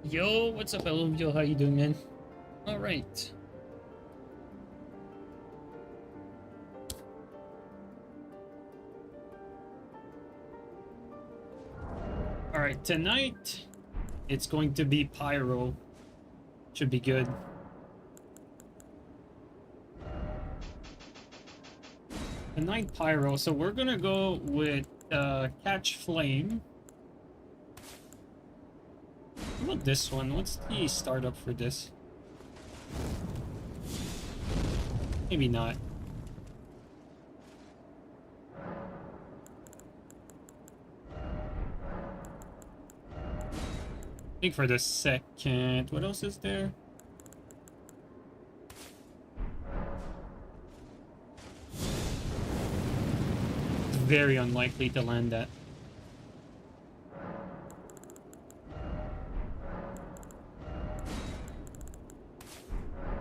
Yo, what's up, Elvio? How you doing, man? All right. All right, tonight it's going to be Pyro. Should be good. Tonight Pyro, so we're gonna go with Catch Flame. How about this one? What's the startup for this? Maybe not. I think for the second, what else is there? It's very unlikely to land that.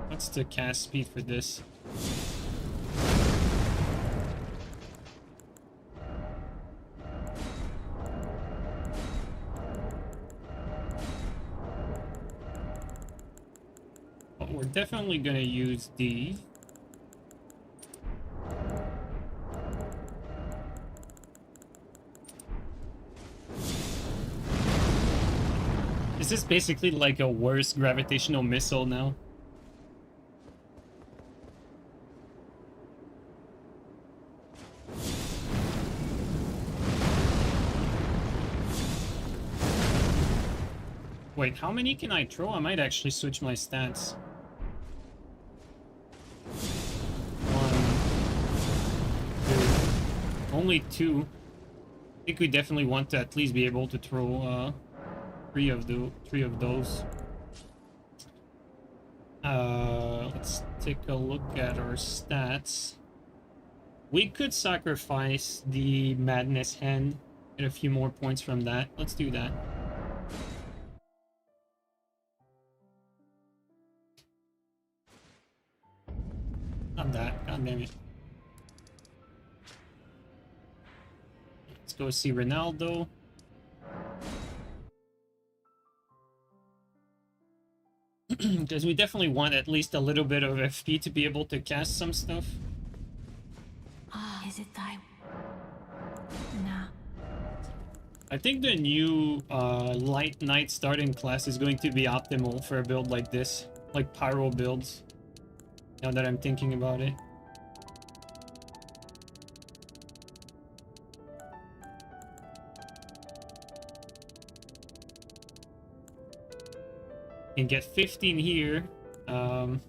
What's the cast speed for this? But we're definitely gonna use D. Is this basically like a worse gravitational missile now? Wait, how many can I throw? I might actually switch my stats. One, two. Only two. I think we definitely want to at least be able to throw three of those. Let's take a look at our stats. We could sacrifice the Madness Hand, get a few more points from that. Let's do that. Not that. God damn it. Let's go see Ronaldo. Because we definitely want at least a little bit of FP to be able to cast some stuff. Is it time? Nah. I think the new Light Knight starting class is going to be optimal for a build like this. Like Pyro builds. Now that I'm thinking about it. Can get 15 here. Wonder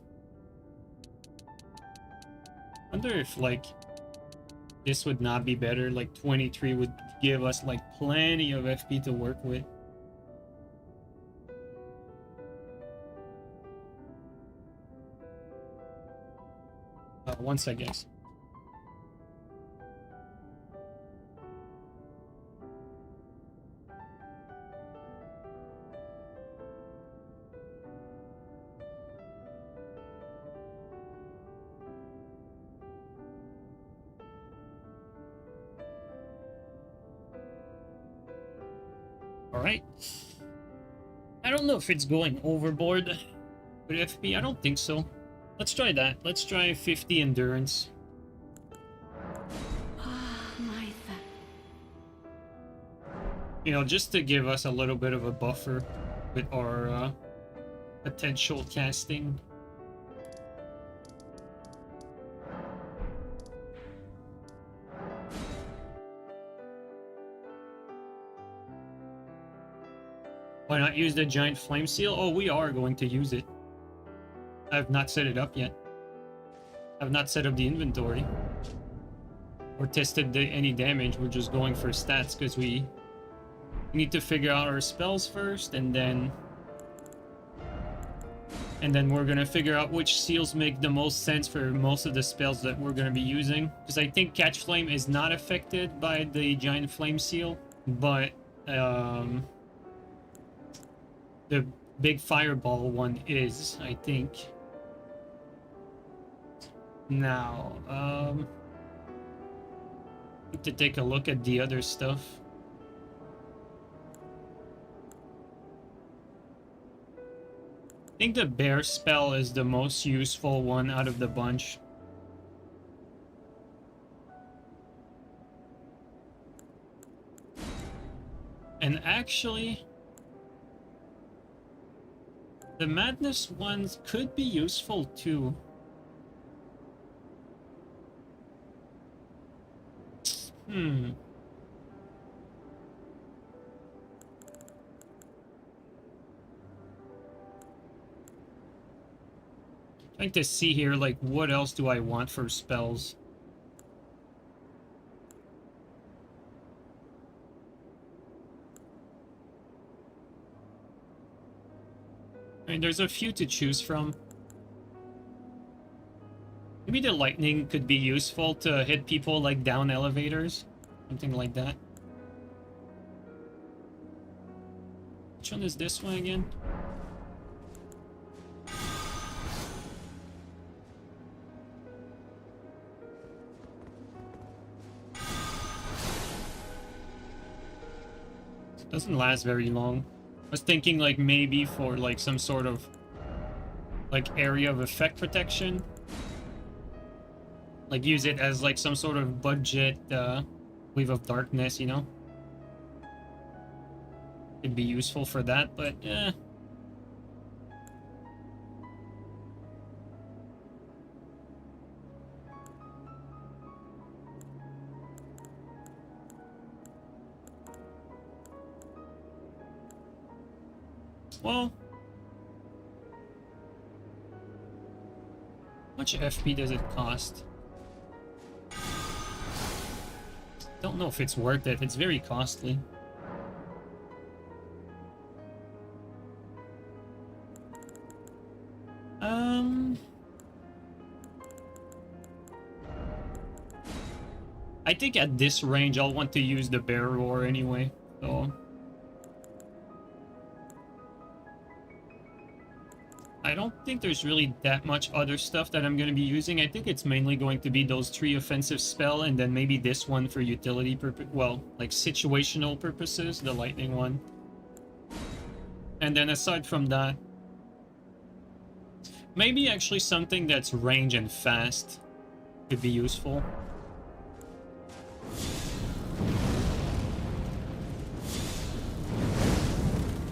if like this would not be better. Like 23 would give us like plenty of FP to work with. Once I guess. Alright. I don't know if it's going overboard with FP. I don't think so. Let's try that. Let's try 50 endurance. You know, just to give us a little bit of a buffer with our potential casting. Why not use the giant flame seal? Oh, we are going to use it. I have not set it up yet. I have not set up the inventory. Or tested any damage. We're just going for stats because we need to figure out our spells first, and then we're gonna figure out which seals make the most sense for most of the spells that we're gonna be using. Because I think Catch Flame is not affected by the giant flame seal, but the big fireball one is, I think. Now, need to take a look at the other stuff. think the bear spell is the most useful one out of the bunch. And actually, the madness ones could be useful too. Hmm. Trying to see here, like, what else do I want for spells? I mean, there's a few to choose from. Maybe the lightning could be useful to hit people, like, down elevators. Something like that. Which one is this one again? Doesn't last very long. I was thinking like maybe for like some sort of like area of effect protection. Like use it as like some sort of budget Wave of Darkness, you know? It'd be useful for that, but eh. Well, how much FP does it cost? Don't know if it's worth it. It's very costly. I think at this range I'll want to use the Bear Roar anyway, so I don't think there's really that much other stuff that I'm going to be using. I think it's mainly going to be those 3 offensive spell and then maybe this one for utility purpose, well, like situational purposes, the lightning one. And then aside from that, maybe actually something that's range and fast could be useful.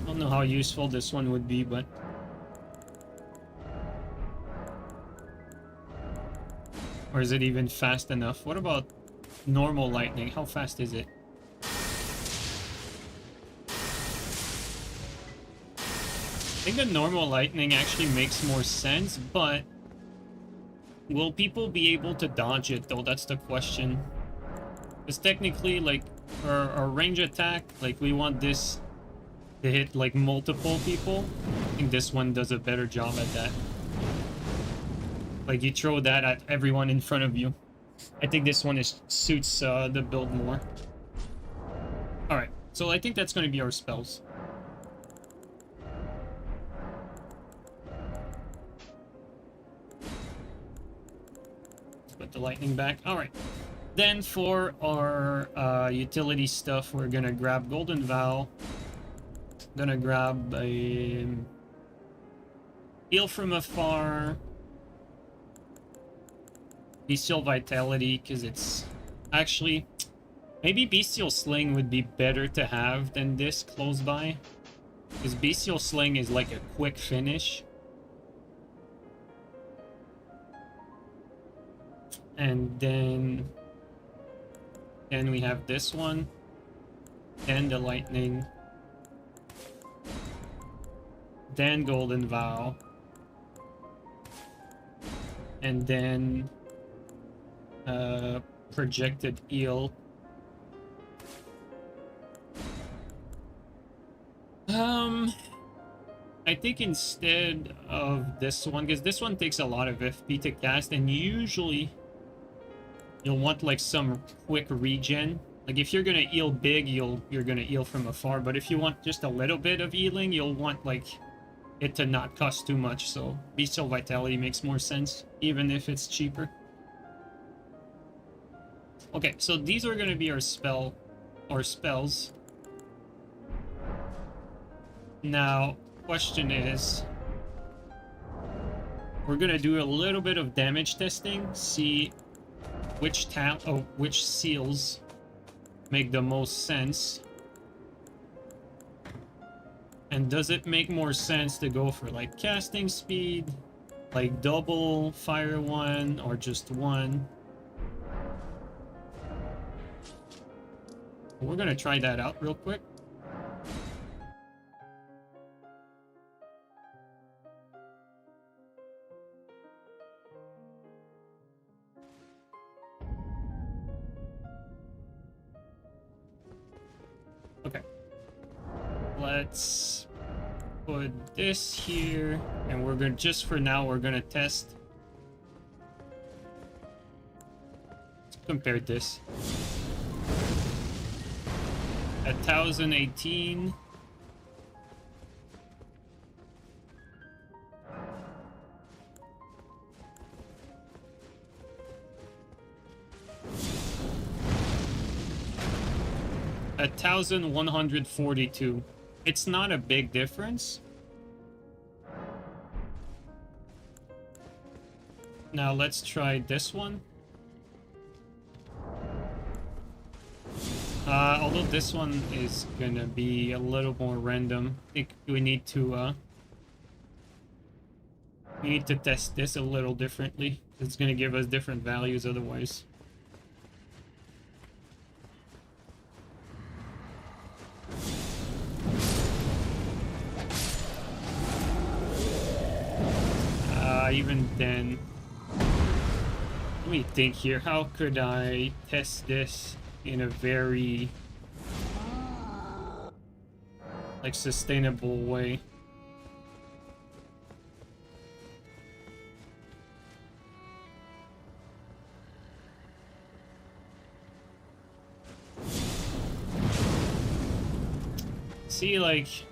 Don't know how useful this one would be, but or is it even fast enough? What about normal lightning? How fast is it? I think the normal lightning actually makes more sense, but will people be able to dodge it though? That's the question. Because technically, like, our range attack, like, we want this to hit, like, multiple people. I think this one does a better job at that. Like, you throw that at everyone in front of you. I think this one suits the build more. Alright, so I think that's going to be our spells. Let's put the lightning back. Alright. Then for our utility stuff, we're gonna grab Golden Vow. Gonna grab a Heal from Afar. Bestial Vitality, because it's actually maybe Bestial Sling would be better to have than this close by, because Bestial Sling is like a quick finish. And then we have this one, then the lightning, then Golden Vow, and then projected eel. I think instead of this one, because this one takes a lot of FP to cast, and usually you'll want like some quick regen. Like if you're gonna eel big, you're gonna eel from afar, but if you want just a little bit of ealing, you'll want like it to not cost too much. So Bestial Vitality makes more sense, even if it's cheaper. Okay, so these are gonna be our spells. Now, question is, we're gonna do a little bit of damage testing, see which which seals make the most sense. And does it make more sense to go for like casting speed, like double fire one, or just one? We're gonna try that out real quick. Okay. Let's put this here, and we're gonna, just for now, we're gonna test. Let's compare this. 1018. At 1142. It's not a big difference. Now let's try this one. Although this one is gonna be a little more random, I think we need to test this a little differently. It's gonna give us different values otherwise. Even then, let me think here. How could I test this in a very like sustainable way? See, like, it's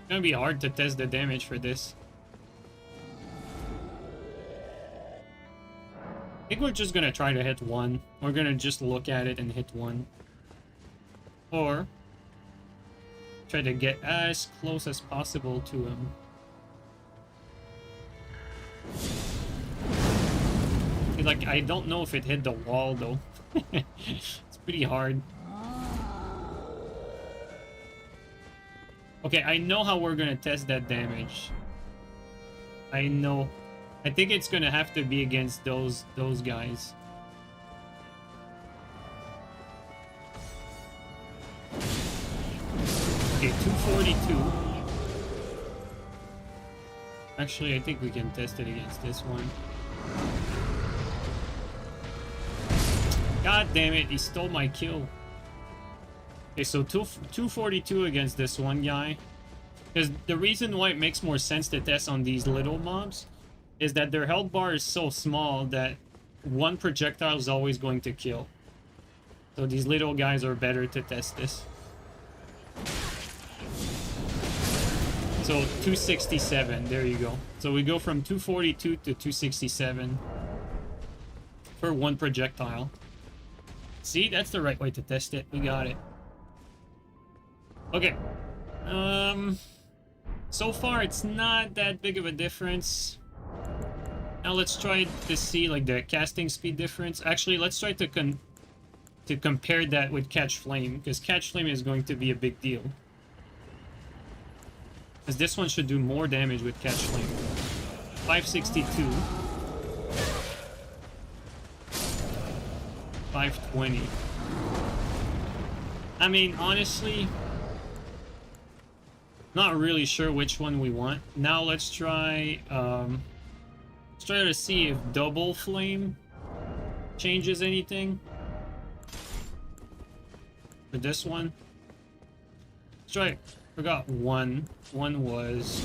gonna be hard to test the damage for this. I think we're just gonna try to hit one. We're gonna just look at it and hit one. Or try to get as close as possible to him. Like, I don't know if it hit the wall though. It's pretty hard. Okay, I know how we're gonna test that damage. I know. I think it's gonna have to be against those guys. Okay, 242. Actually, I think we can test it against this one. God damn it, he stole my kill. Okay, so 242 against this one guy. Because the reason why it makes more sense to test on these little mobs is that their health bar is so small that one projectile is always going to kill. So these little guys are better to test this. So 267, there you go. So we go from 242 to 267 for one projectile. See, that's the right way to test it. We got it. Okay. So far it's not that big of a difference. Now let's try to see like the casting speed difference. Actually, let's try to compare that with Catch Flame, because Catch Flame is going to be a big deal. Because this one should do more damage with Catch Flame. 562. 520. I mean, honestly, not really sure which one we want. Now let's try to see if double flame changes anything for this one. Let's try. Forgot one. One was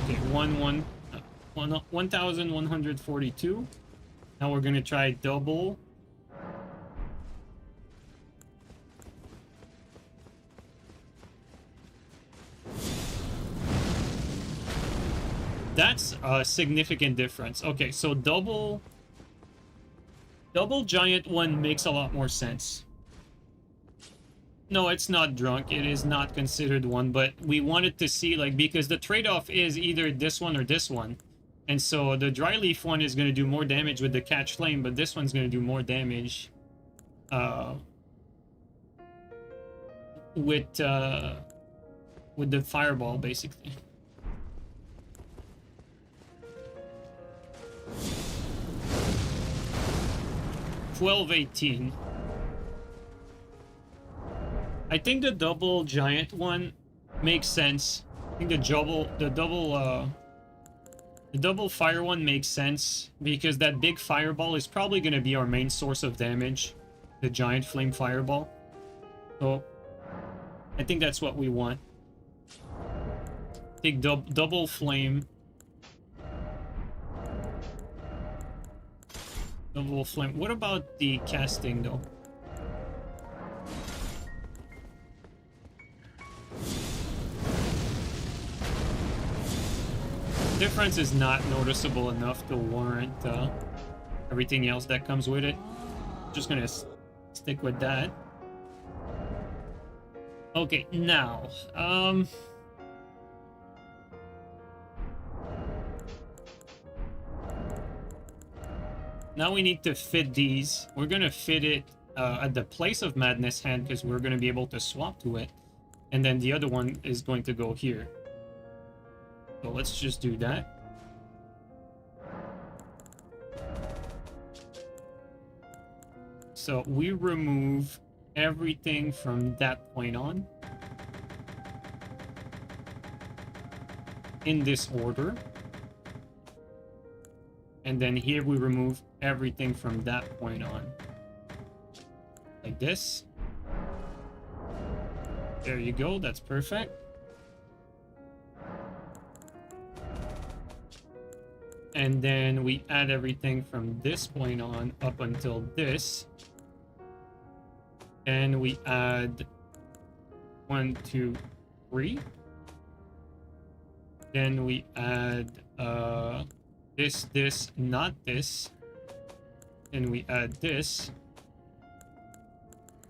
okay. 1,142. Now we're gonna try double. That's a significant difference. Okay, so double giant one makes a lot more sense. No, it's not drunk. It is not considered one, but we wanted to see, like, because the trade-off is either this one or this one. And so the dry leaf one is going to do more damage with the catch flame, but this one's going to do more damage uh, with the fireball, basically. $12.18. I think the double giant one makes sense. I think the double fire one makes sense because that big fireball is probably going to be our main source of damage, the giant flame fireball. So I think that's what we want. Take double flame. Double flame. What about the casting though? Difference is not noticeable enough to warrant everything else that comes with it. Just gonna stick with that. Okay, now now we need to fit these. We're gonna fit it at the place of Madness Hand because we're gonna be able to swap to it, and then the other one is going to go here. So let's just do that. So we remove everything from that point on in this order. And then here we remove everything from that point on. Like this. There you go, that's perfect. And then we add everything from this point on up until this. And we add 1, 2, 3. Then we add this, not this. Then we add this.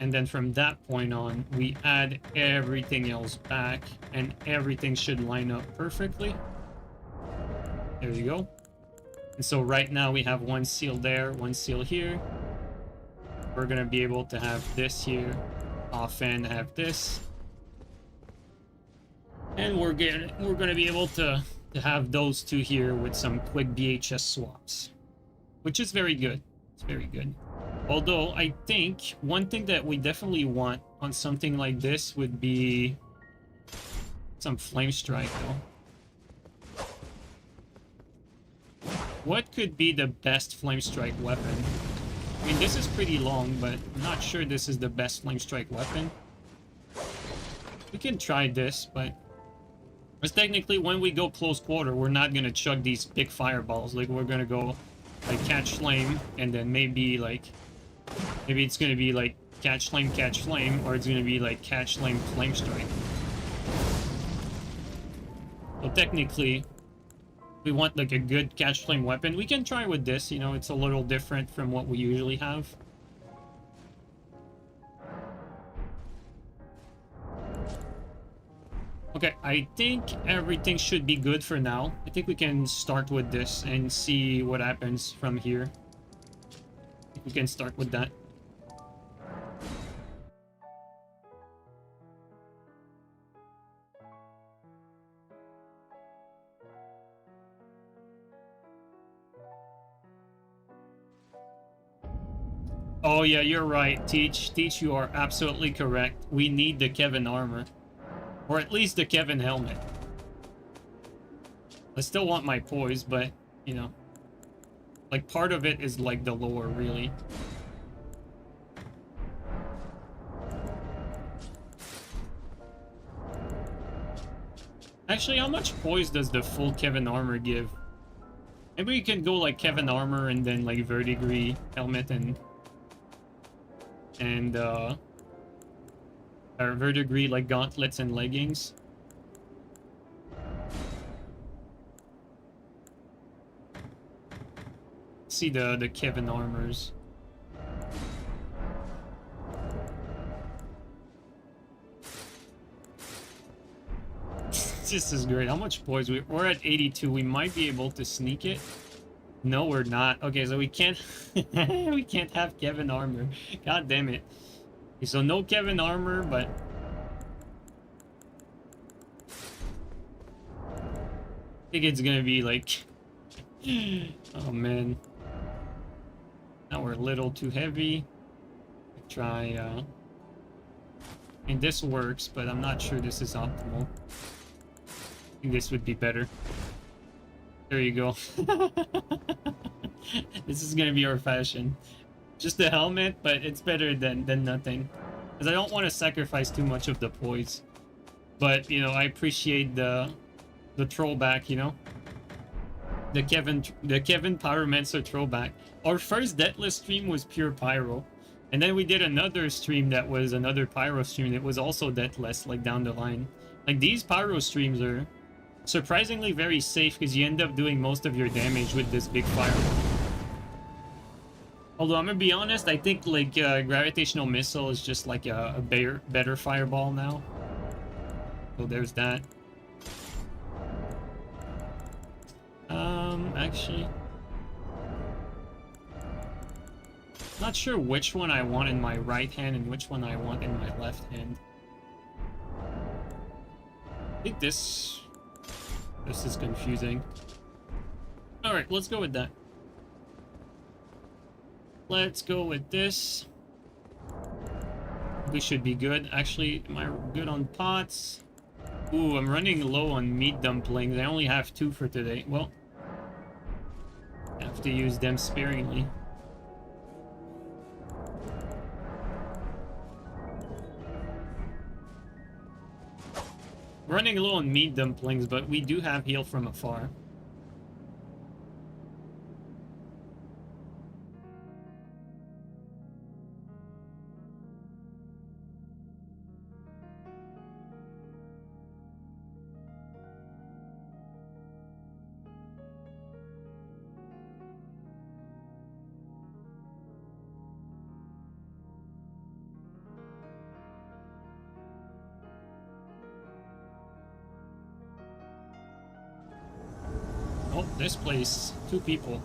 And then from that point on, we add everything else back, and everything should line up perfectly. There you go. And so right now we have one seal there, one seal here. We're gonna be able to have this here, off and have this. And we're gonna be able to have those two here with some quick BHS swaps. Which is very good. It's very good. Although I think one thing that we definitely want on something like this would be some flame strike though. What could be the best flame strike weapon? I mean, this is pretty long, but I'm not sure this is the best flame strike weapon. We can try this, but because technically when we go close quarter, we're not gonna chug these big fireballs. Like, we're gonna go like catch flame, and then maybe it's gonna be like catch flame, or it's gonna be like catch flame, flame strike. So technically, we want like a good catch flame weapon. We can try with this, you know, it's a little different from what we usually have. Okay, I think everything should be good for now. I think we can start with this and see what happens from here. I think we can start with that. Oh yeah, you're right, Teach. Teach, you are absolutely correct. We need the Kevin armor. Or at least the Kevin helmet. I still want my poise, but, you know. Like, part of it is like the lore, really. Actually, how much poise does the full Kevin armor give? Maybe we can go like Kevin armor and then like verdigris helmet and or verdigris like gauntlets and leggings. See the Kevin armors. This is great. How much poise? We're at 82. We might be able to sneak it. No, we're not. Okay, so we can't we can't have Kevin armor. God damn it. Okay, so no Kevin armor, but I think it's gonna be like oh man. Now we're a little too heavy. Try and this works, but I'm not sure this is optimal. I think this would be better. There you go. This is gonna be our fashion. Just the helmet, but it's better than nothing. Because I don't want to sacrifice too much of the poise. But, you know, I appreciate the throwback, you know? The Kevin Pyromancer throwback. Our first Deathless stream was pure Pyro. And then we did another stream that was another Pyro stream. It was also Deathless, like down the line. Like, these Pyro streams are surprisingly very safe because you end up doing most of your damage with this big fireball. Although I'm gonna be honest, I think like gravitational missile is just like a better fireball now. So there's that. Actually, not sure which one I want in my right hand and which one I want in my left hand. I think this is confusing. All right, let's go with that. Let's go with this. We should be good. Actually, am I good on pots? Ooh, I'm running low on meat dumplings. I only have 2 for today. Well, I have to use them sparingly. Running low on meat dumplings, but we do have heal from afar. Oh, this place, 2 people.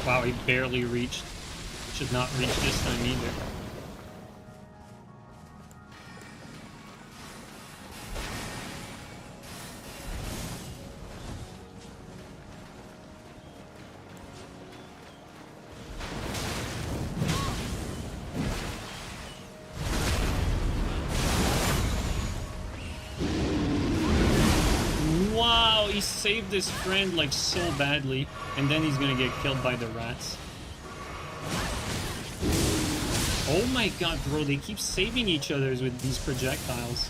Wow, he barely reached. Should not reach this time either. Saved his friend like so badly, and then he's gonna get killed by the rats. Oh my god, bro, they keep saving each other with these projectiles.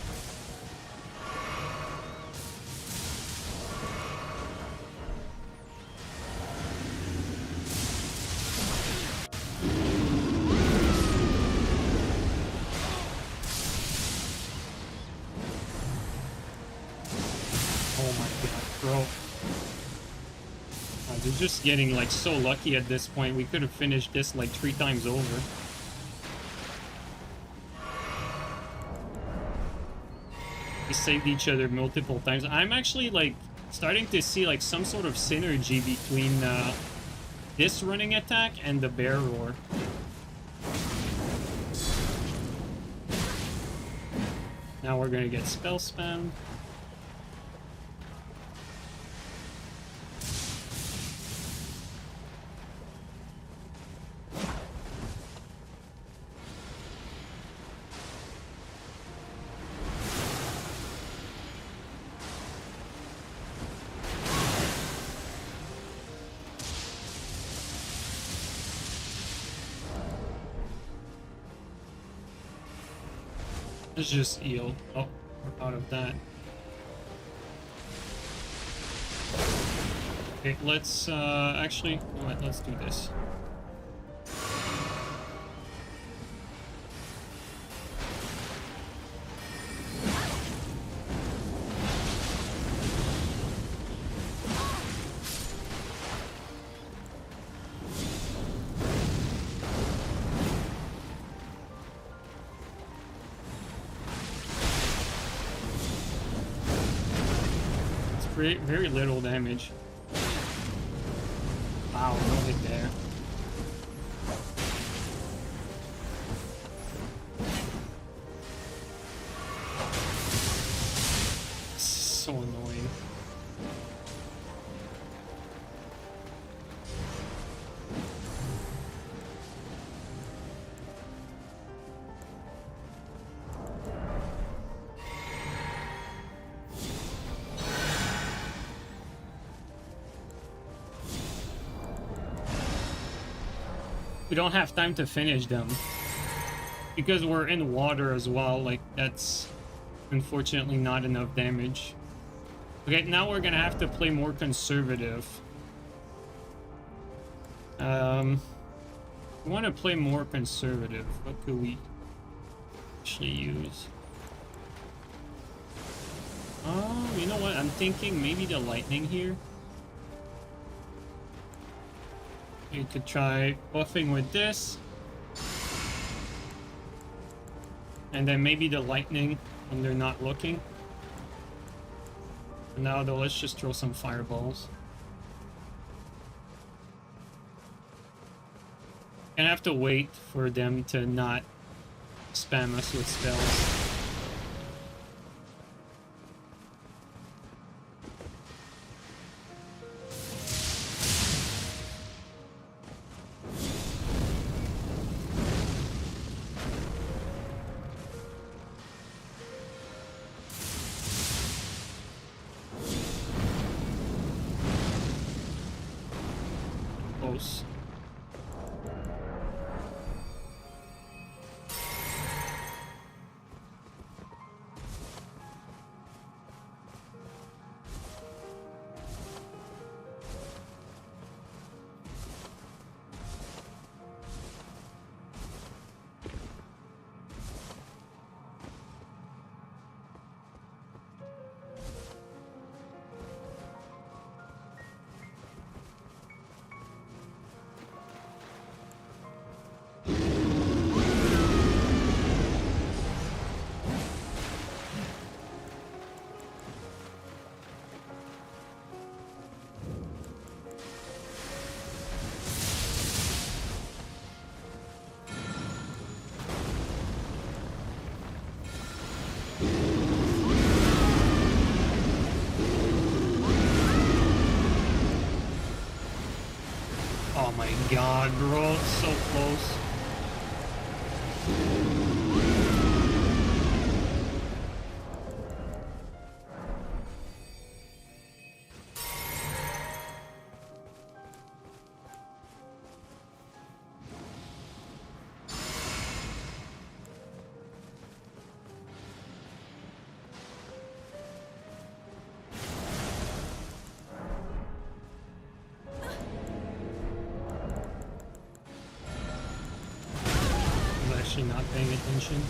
Just getting like so lucky at this point. We could have finished this like 3 times over. We saved each other multiple times. I'm actually like starting to see like some sort of synergy between this running attack and the bear roar. Now we're gonna get spell spam. Let's just heal. Oh, we're out of that. Okay, let's actually, let's do this. very little damage. Wow, no hit there. So annoying. We don't have time to finish them because we're in water as well. Like, that's unfortunately not enough damage. Okay, now we're gonna have to play more conservative. We want to play more conservative. What could we actually use? Oh, you know what? I'm thinking maybe the lightning here. You could try buffing with this. And then maybe the lightning when they're not looking. For now though, let's just throw some fireballs. Gonna have to wait for them to not spam us with spells. Close. Oh my god, bro, it's so close. Not paying attention.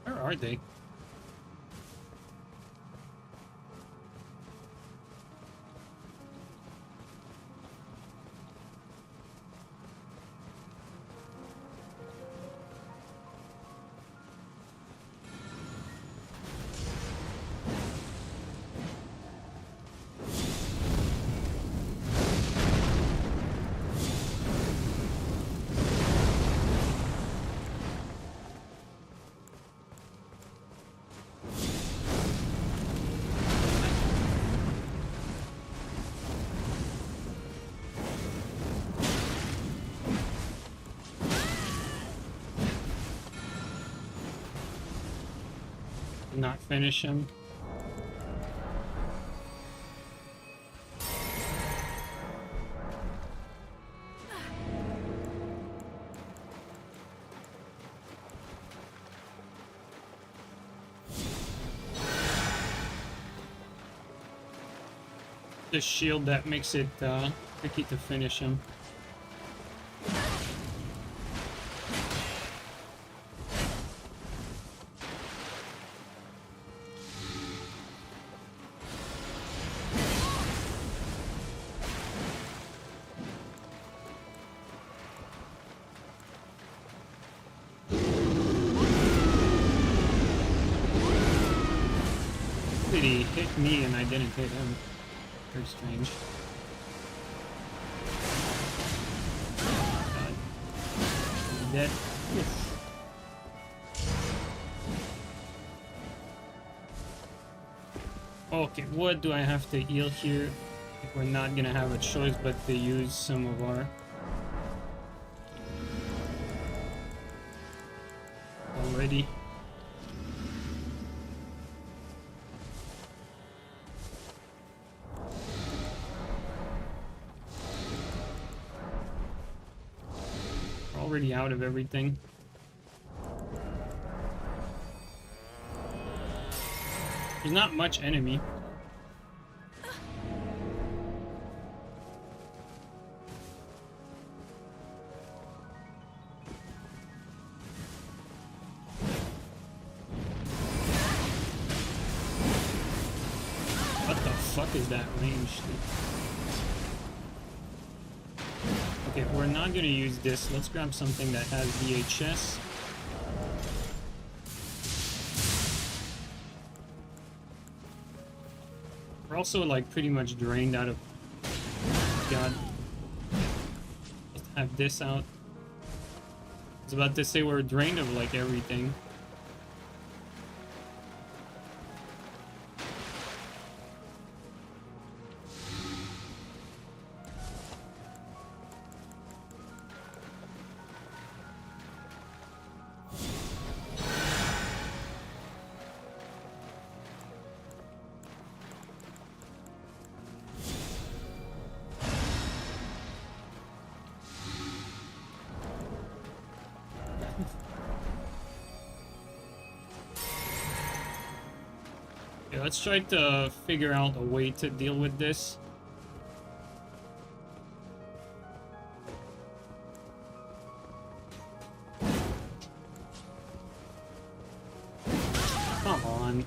Where are they? Not finish him. the shield that makes it tricky to finish him. He hit me and I didn't hit him. Very strange. God. He's dead. Oof. Okay, what do I have to heal here? We're not gonna have a choice but to use some of our already. Already out of everything. There's not much enemy. What the fuck is that range? Okay, we're not gonna use this. Let's grab something that has VHS. We're also like pretty much drained out of... God. Let's have this out. I was about to say we're drained of like everything. Okay, let's try to figure out a way to deal with this. Come on.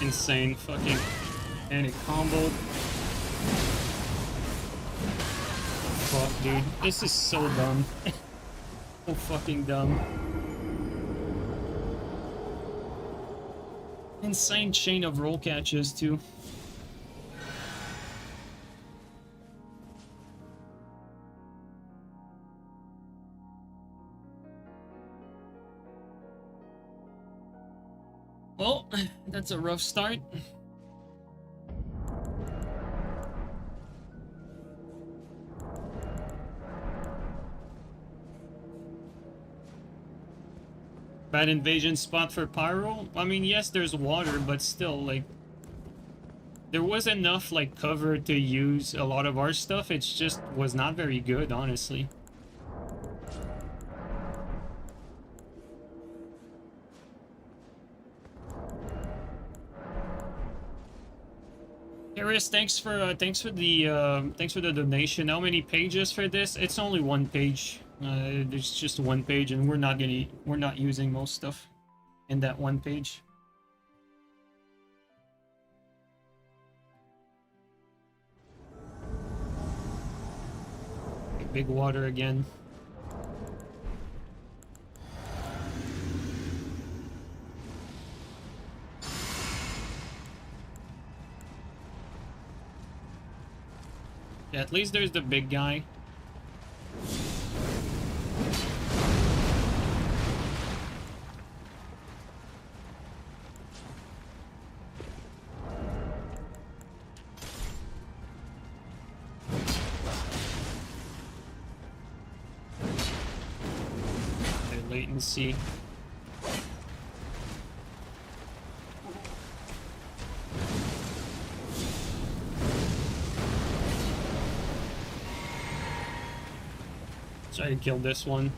Insane fucking... And it comboed. Fuck, dude. This is so dumb. So fucking dumb. Insane chain of roll catches, too. Well, that's a rough start. Bad invasion spot for pyro? I mean, yes, there's water, but still, like... There was enough, like, cover to use a lot of our stuff. It just was not very good, honestly. Harris, thanks for the donation. How many pages for this? It's only one page. There's just one page, and we're not using most stuff in that one page. Big water again. Yeah, at least there's the big guy. Latency. Try to kill this one.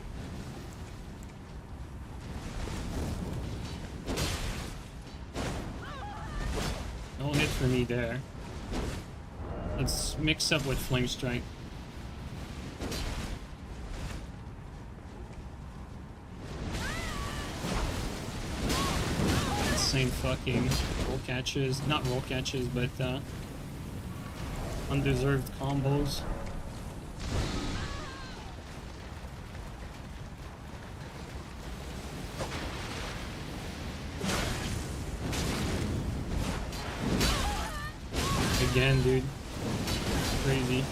No hit for me there. Let's mix up with Flame Strike. Insane fucking roll catches. Not roll catches, but undeserved combos. Again, dude. Crazy.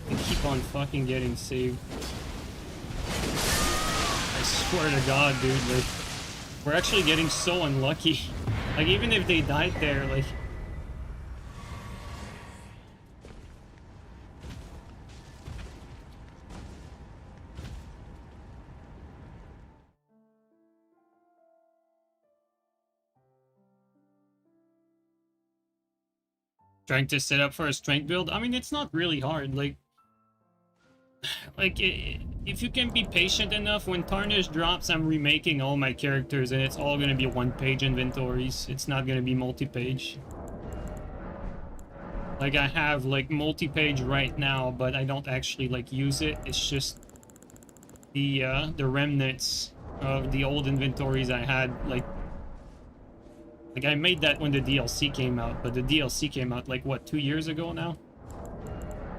I keep on fucking getting saved. I swear to God, dude, like, we're actually getting so unlucky. Like, even if they died there, like... Trying to set up for a strength build. I mean, it's not really hard. Like if you can be patient enough, when Tarnished drops, I'm remaking all my characters, and it's all gonna be one-page inventories. It's not gonna be multi-page. Like, I have, like, multi-page right now, but I don't actually, like, use it. It's just the remnants of the old inventories I had, like, I made that when the DLC came out, but the DLC came out, like, what, 2 years ago now?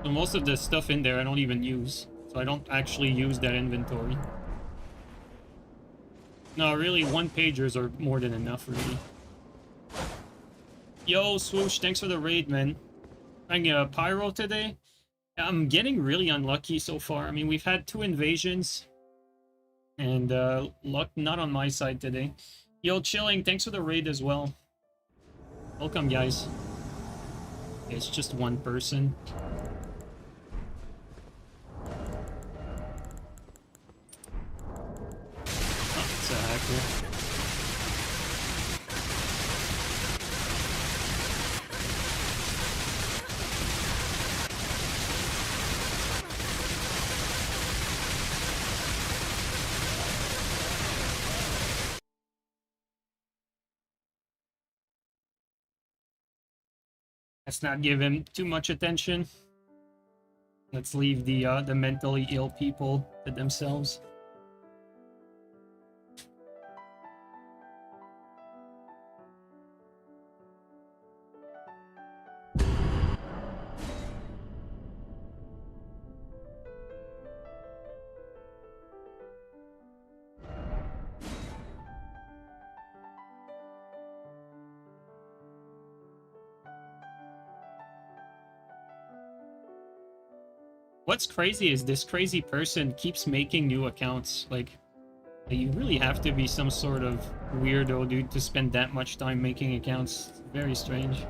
So most of the stuff in there I don't even use. So I don't actually use that inventory. No, really, one-pagers are more than enough for me. Yo, Swoosh, thanks for the raid, man. Trying a Pyro today? I'm getting really unlucky so far. I mean, we've had 2 invasions. And, luck not on my side today. Yo, Chilling, thanks for the raid as well. Welcome, guys. It's just one person. Oh, it's a hacker. Let's not give him too much attention. Let's leave the mentally ill people to themselves. What's crazy is this crazy person keeps making new accounts. Like, you really have to be some sort of weirdo, dude, to spend that much time making accounts. It's very strange.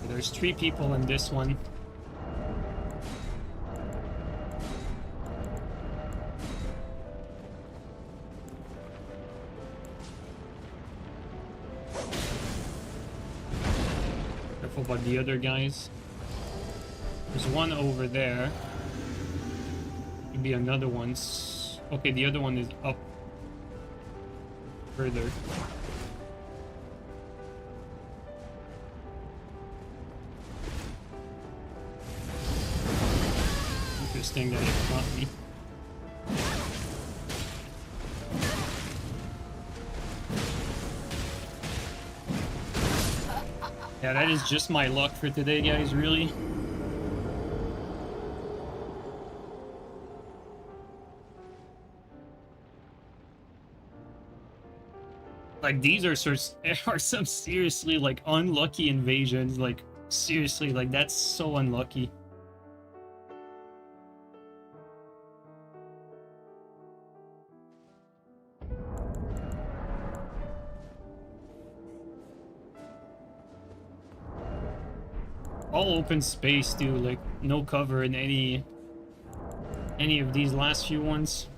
There's 3 people in this one. Careful about the other guys. There's one over there. Maybe another one's... Okay, the other one is up further. Interesting that it caught me. Yeah, that is just my luck for today, guys, really. Like, these are some seriously, like, unlucky invasions. Like, Seriously, like, that's so unlucky. All open space, too, like, no cover in any of these last few ones.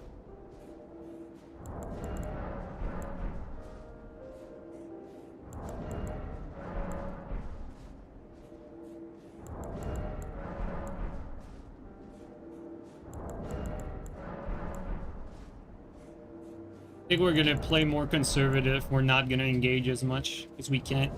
I think we're gonna play more conservative. We're not gonna engage as much because we can't.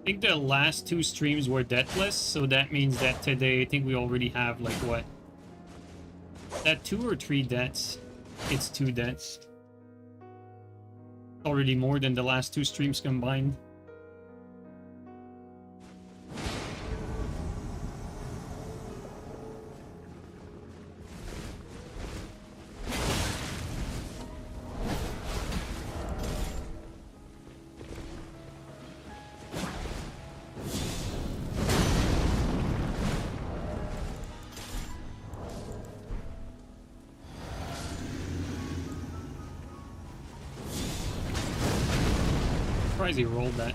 I think the last 2 streams were deathless, so that means that today I think we already have like what? That 2 or 3 deaths? It's 2 deaths. Already more than the last 2 streams combined. Surprised he rolled that.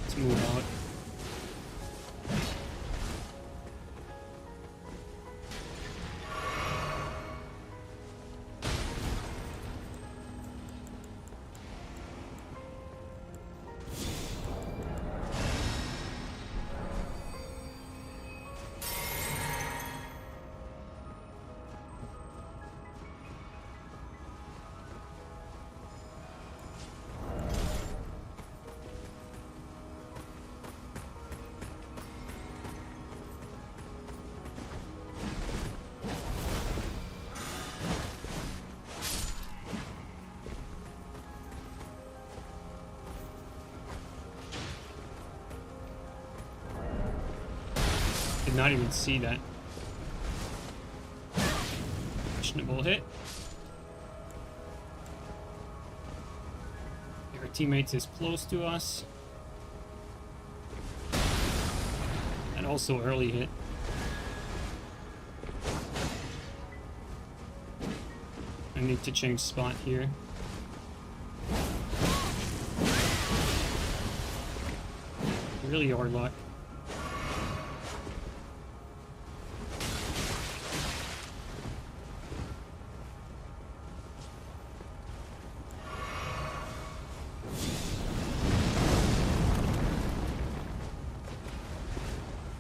Let's move out. Did not even see that. Questionable hit. Our teammates is close to us. And also early hit. I need to change spot here. Really hard luck.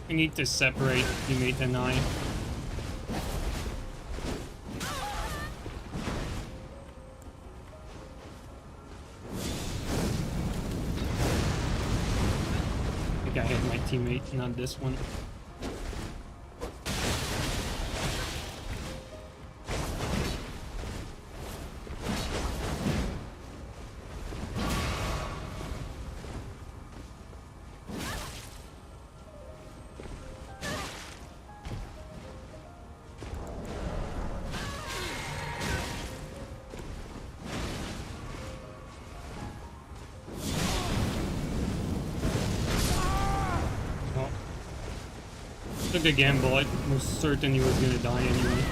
I need to separate teammate and I. I think I hit my teammate, not this one. Took a gamble. I was certain he was gonna die anyway.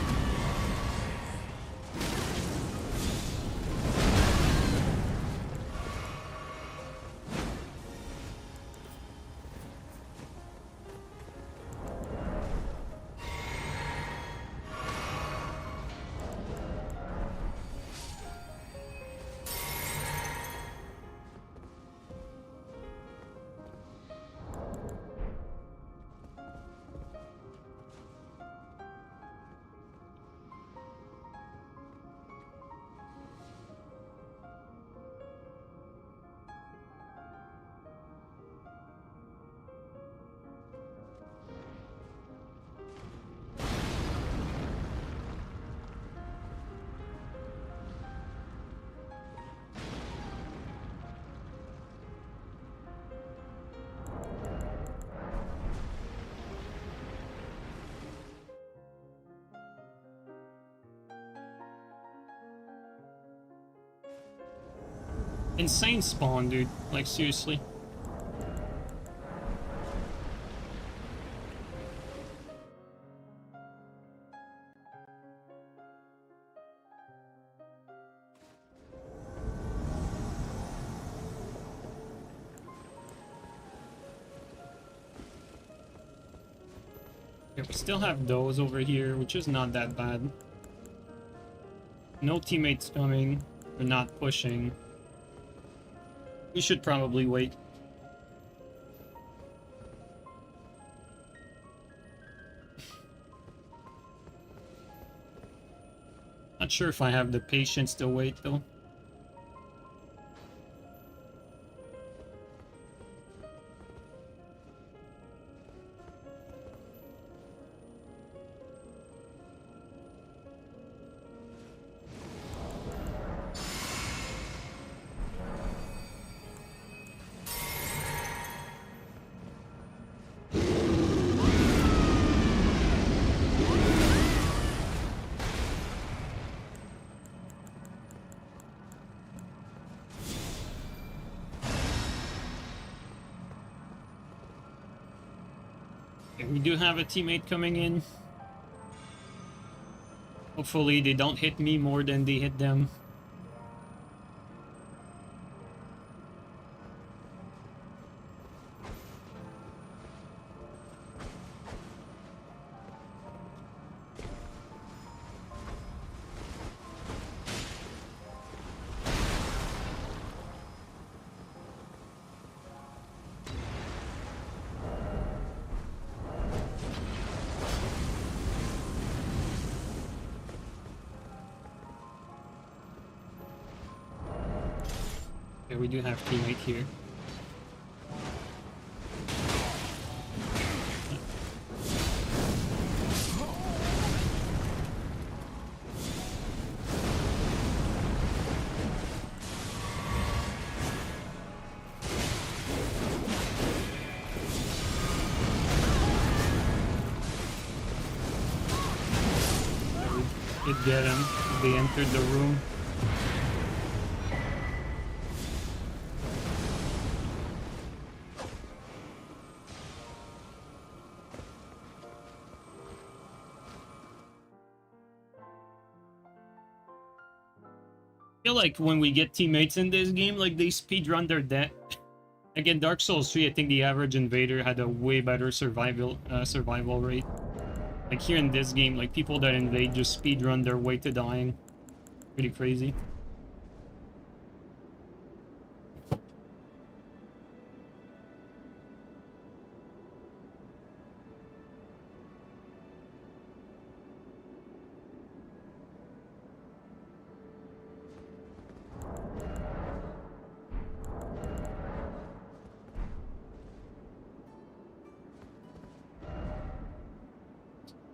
Insane spawn, dude. Like, seriously. Yeah, we still have those over here, which is not that bad. No teammates coming. We're not pushing. We should probably wait. Not sure if I have the patience to wait, though. Okay, we do have a teammate coming in. Hopefully they don't hit me more than they hit them. Okay, we do have teammate here. We did get him. They entered the room. I feel like when we get teammates in this game, like they speedrun their death. Like in Dark Souls 3, I think the average invader had a way better survival rate. Like here in this game, like people that invade just speedrun their way to dying. Pretty crazy.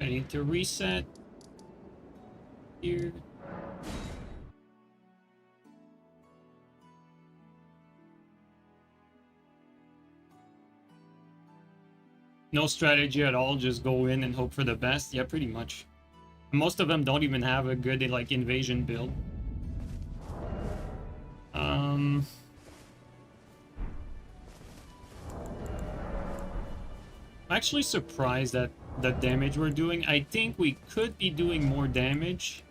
I need to reset here. No strategy at all, just go in and hope for the best. Yeah, pretty much. Most of them don't even have a good like invasion build. I'm actually surprised at the damage we're doing. I think we could be doing more damage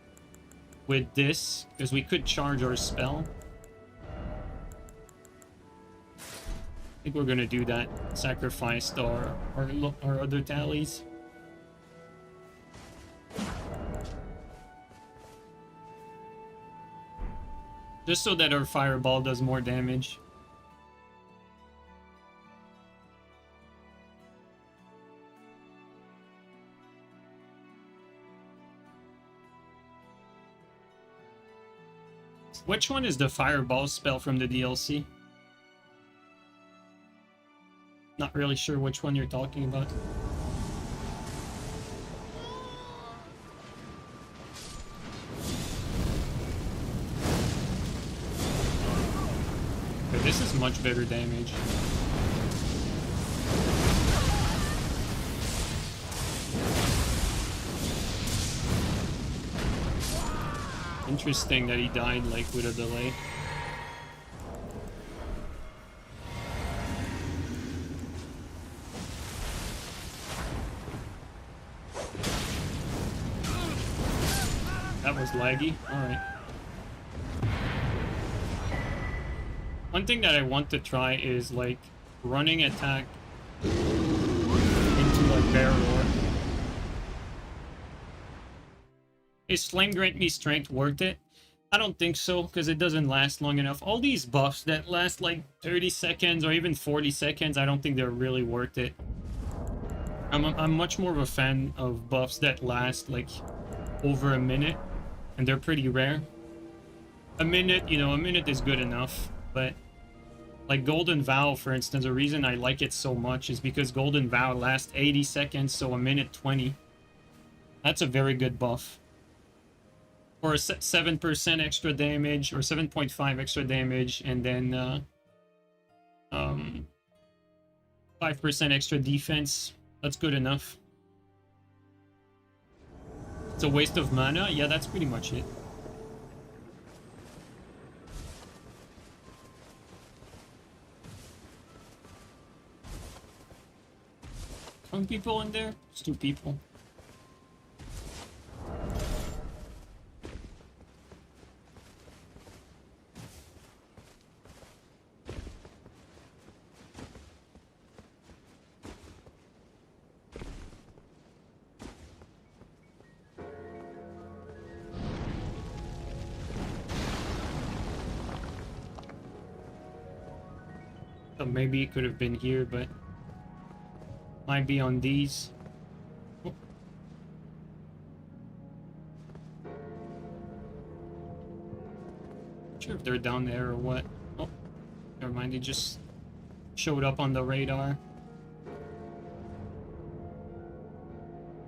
with this, because we could charge our spell. I think we're gonna do that. Sacrifice our other tallies. Just so that our fireball does more damage. Which one is the fireball spell from the DLC? Not really sure which one you're talking about. But this is much better damage. Interesting that he died like with a delay. was laggy. Alright. One thing that I want to try is like running attack into like barrel roar. Is Flame Grant Me Strength worth it? I don't think so, because it doesn't last long enough. All these buffs that last like 30 seconds or even 40 seconds, I don't think they're really worth it. I'm much more of a fan of buffs that last like over a minute, and they're pretty rare. A minute, you know, a minute is good enough, but like Golden Vow, for instance, the reason I like it so much is because Golden Vow lasts 80 seconds, so a minute 20. That's a very good buff. For a 7% extra damage, or 7.5 extra damage, and then 5% extra defense. That's good enough. It's a waste of mana? Yeah, that's pretty much it. Some people in there? It's 2 people. So maybe it could have been here, but might be on these. Oh. Not sure if they're down there or what. Oh, never mind. They just showed up on the radar.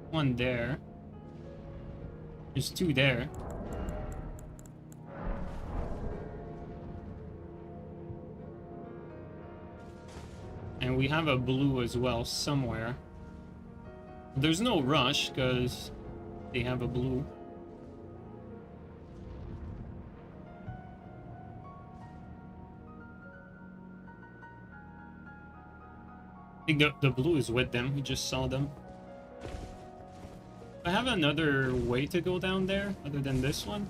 One there. There's 2 there. And we have a blue as well somewhere. There's no rush because they have a blue. I think the blue is with them. We just saw them. I have another way to go down there other than this one.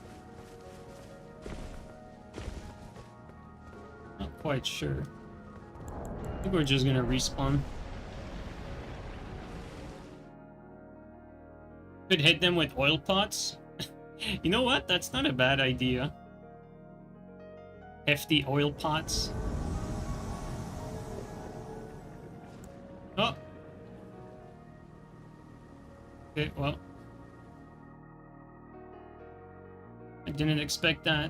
Not quite sure. I think we're just gonna respawn. Could hit them with oil pots. You know what? That's not a bad idea. Hefty oil pots. Oh. Okay, well. I didn't expect that.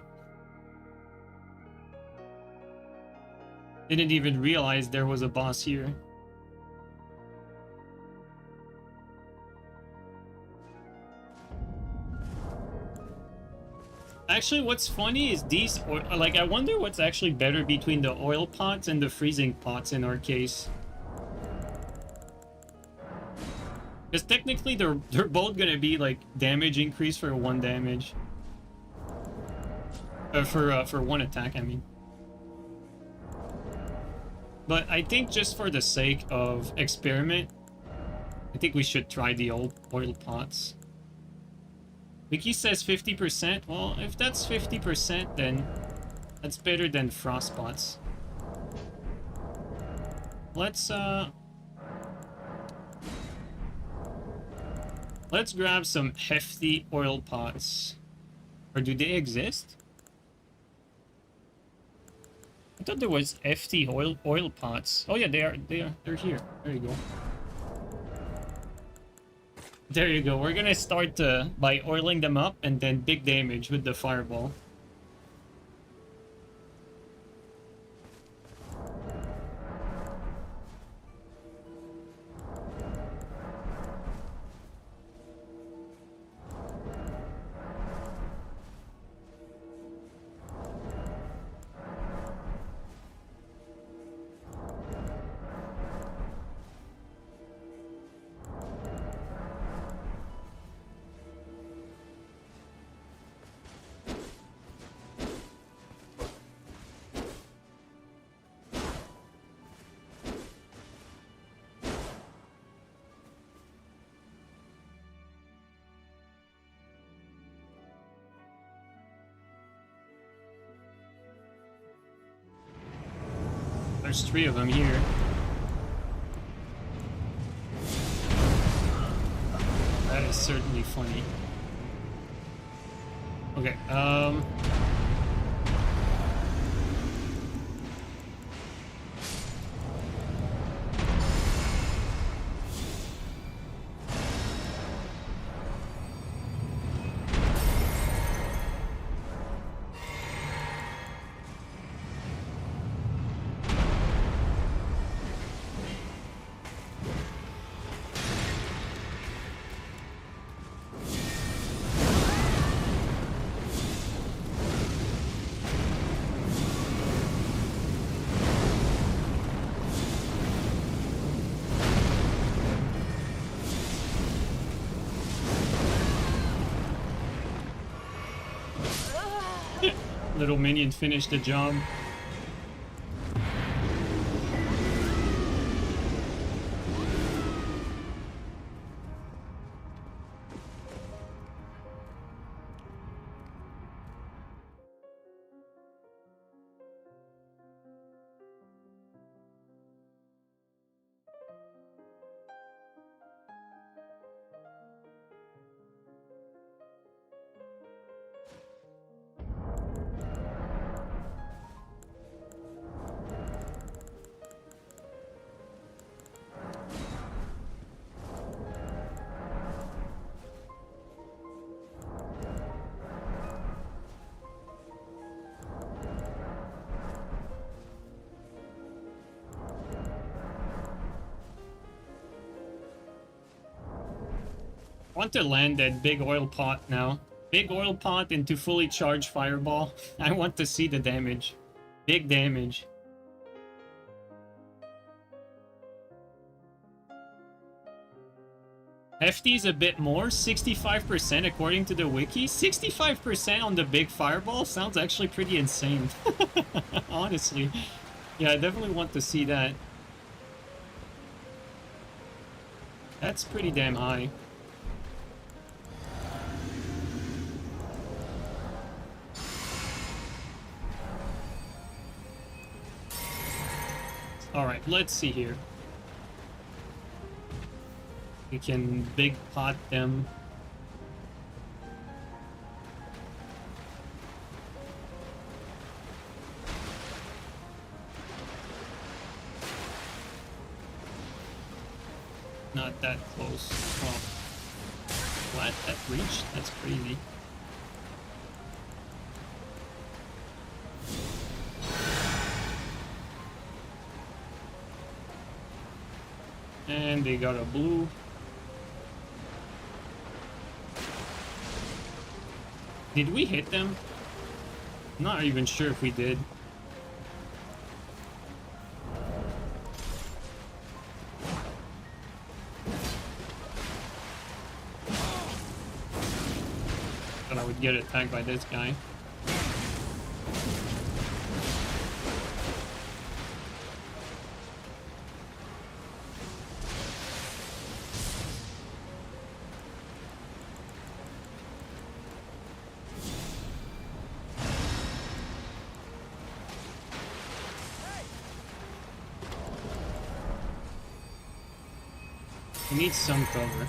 Didn't even realize there was a boss here. Actually, what's funny is these, like, I wonder what's actually better between the oil pots and the freezing pots in our case. Because technically they're both gonna be like damage increase for 1 damage. For 1 attack, I mean. But I think just for the sake of experiment, I think we should try the old oil pots. Wiki says 50%. Well, if that's 50%, then that's better than frost pots. Let's grab some hefty oil pots. Or do they exist? I thought there was hefty oil pots. Oh yeah, they're here. There you go. There you go. We're gonna start by oiling them up and then big damage with the fireball. There's 3 of them here. That is certainly funny. Okay, little minion finished the job. I want to land that big oil pot now. Big oil pot into fully charged fireball. I want to see the damage. Big damage. FT is a bit more, 65% according to the wiki. 65% on the big fireball sounds actually pretty insane. Honestly. Yeah, I definitely want to see that. That's pretty damn high. Alright, let's see here. We can big pot them. Not that close. Oh. What? That reached? That's crazy. And they got a blue. Did we hit them? I'm not even sure if we did. Thought I would get attacked by this guy. We need some cover.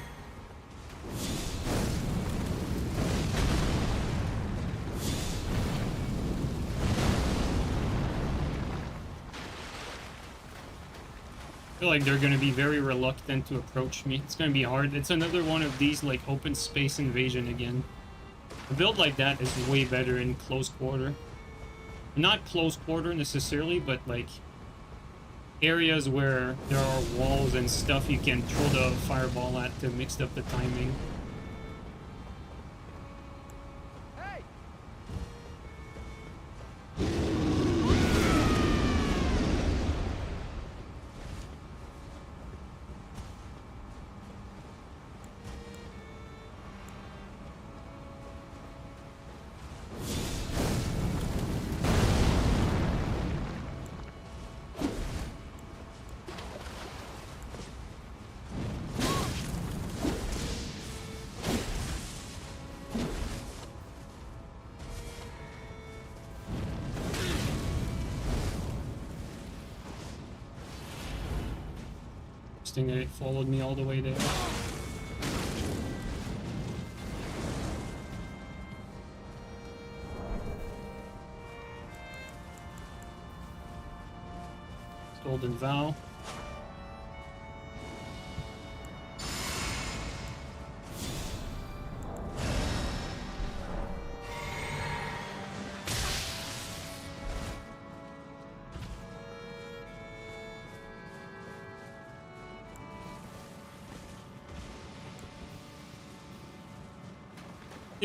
I feel like they're going to be very reluctant to approach me. It's going to be hard. It's another one of these like open space invasion again. A build like that is way better in close quarter. Not close quarter necessarily, but like areas where there are walls and stuff you can throw the fireball at to mix up the timing. interesting that it followed me all the way there. Golden Vow.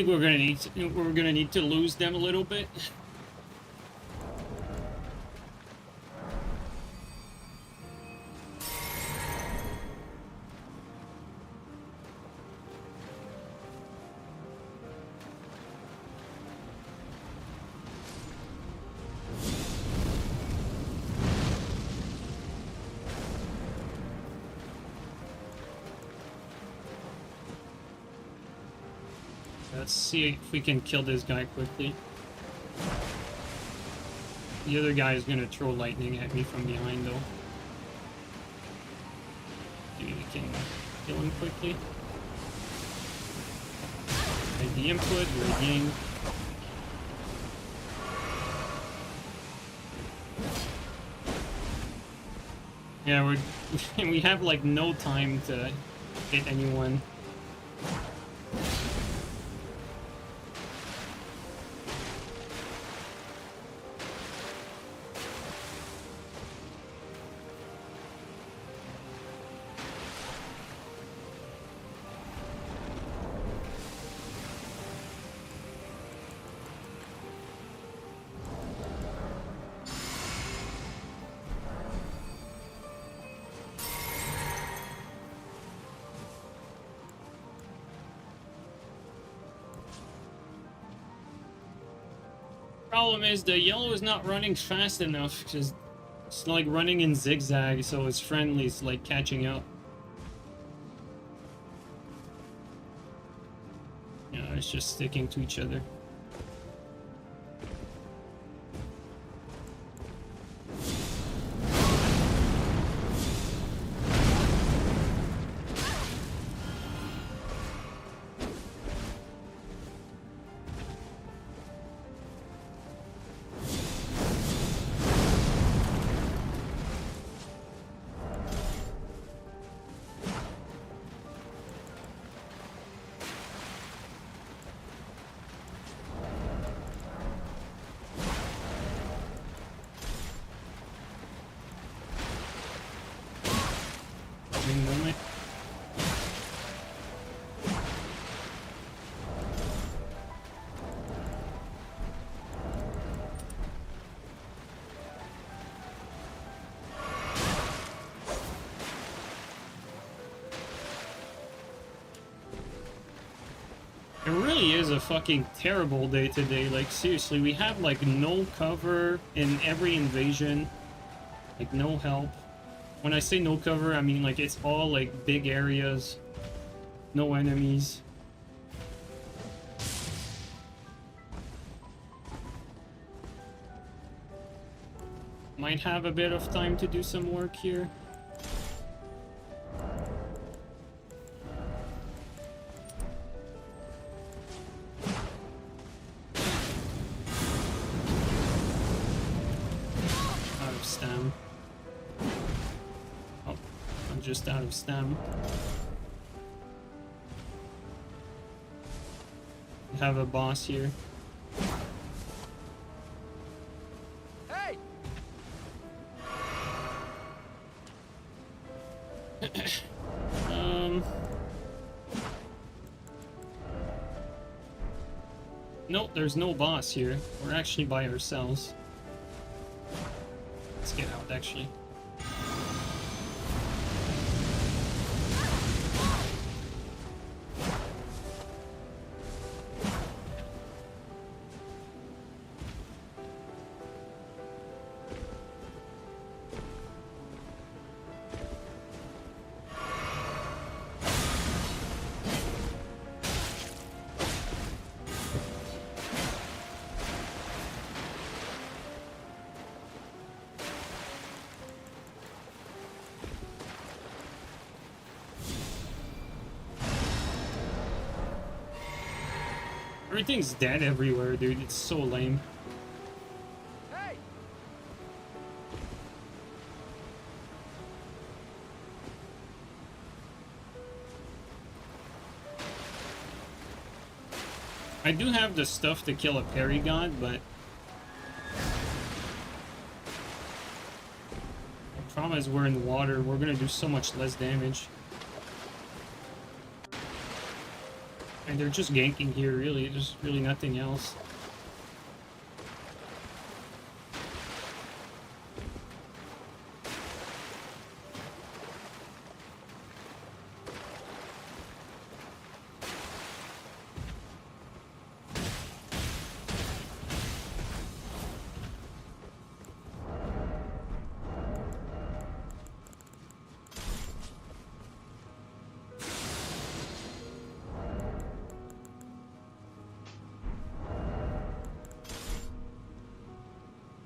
I think we're gonna need to lose them a little bit. Let's see if we can kill this guy quickly. The other guy is gonna throw lightning at me from behind, though. Maybe we can kill him quickly. ID input, rigging. Yeah, we have like no time to hit anyone. Problem is the yellow is not running fast enough because it's like running in zigzag, so its friendly is like catching up. Yeah, it's just sticking to each other. It really is a fucking terrible day today. Like, seriously, we have, like, no cover in every invasion. Like, no help. When I say no cover, I mean, like, it's all, like, big areas. No enemies. Might have a bit of time to do some work here. Just out of stem. We have a boss here. Hey! Nope, there's no boss here. We're actually by ourselves. Let's get out, actually. Everything's dead everywhere, dude. It's so lame. Hey! I do have the stuff to kill a parry god, but the problem is we're in water. We're gonna do so much less damage. And they're just ganking here, really. There's really nothing else.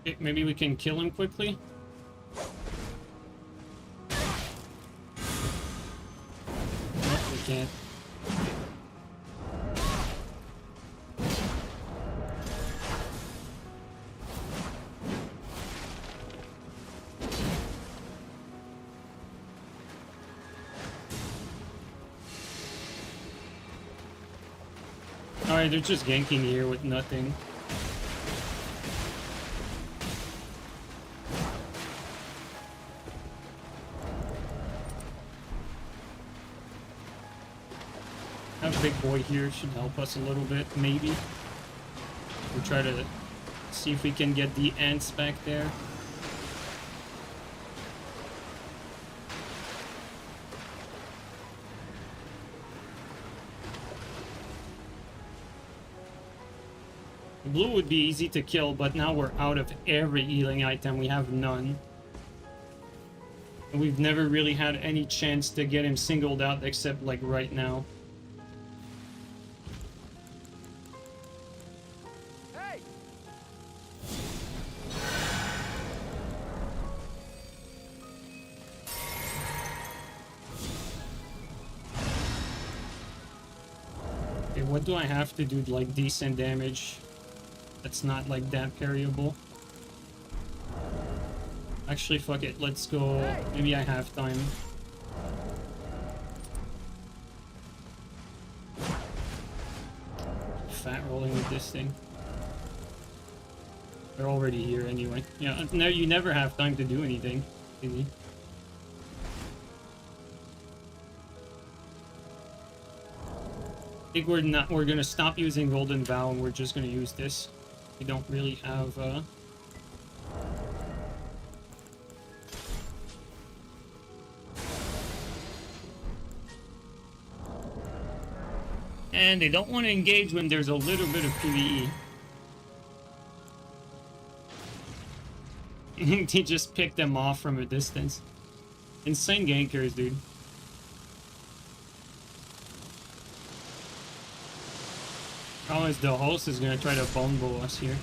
Okay, maybe we can kill him quickly. No, we can't. Alright, they're just ganking here with nothing. That big boy here should help us a little bit, maybe. We'll try to see if we can get the ants back there. Blue would be easy to kill, but now we're out of every healing item. We have none. And we've never really had any chance to get him singled out except like right now. Hey! Okay, what do I have to do like decent damage? That's not like that parryable. Actually, fuck it. Let's go. Maybe I have time. Fat rolling with this thing. They're already here anyway. Yeah, no, you never have time to do anything. Easy. I think we're gonna stop using Golden Vow and we're just gonna use this. We don't really have and they don't want to engage when there's a little bit of PvE. He just picked them off from a distance. Insane gankers, dude. Problem is the host is gonna try to bone bow us here.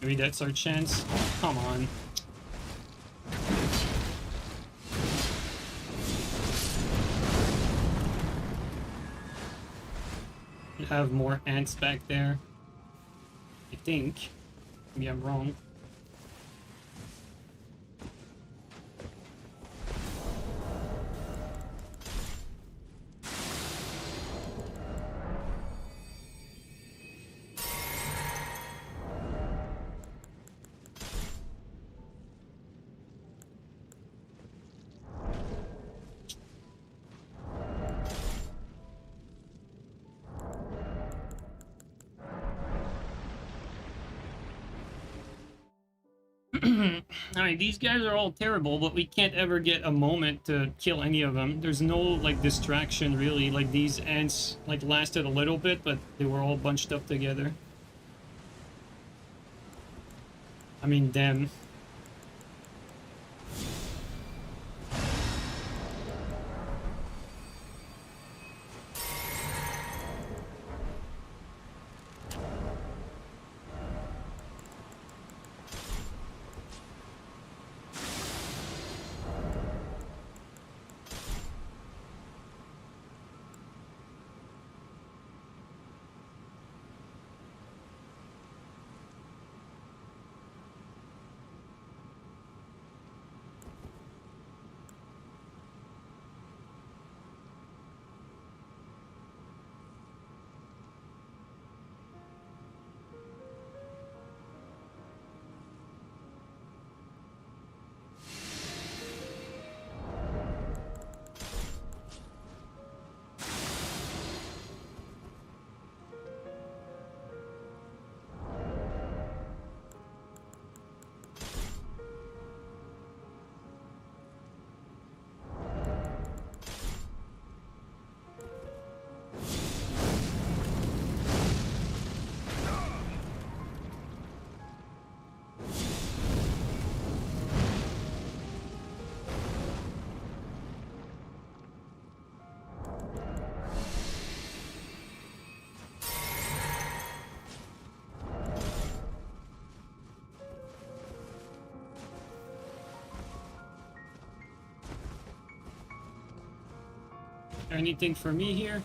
Maybe that's our chance. Come on. We have more ants back there. I think. Maybe I'm wrong. I mean, these guys are all terrible, but we can't ever get a moment to kill any of them. There's no, like, distraction, really. Like, these ants, like, lasted a little bit, but they were all bunched up together. I mean, them. Anything for me here?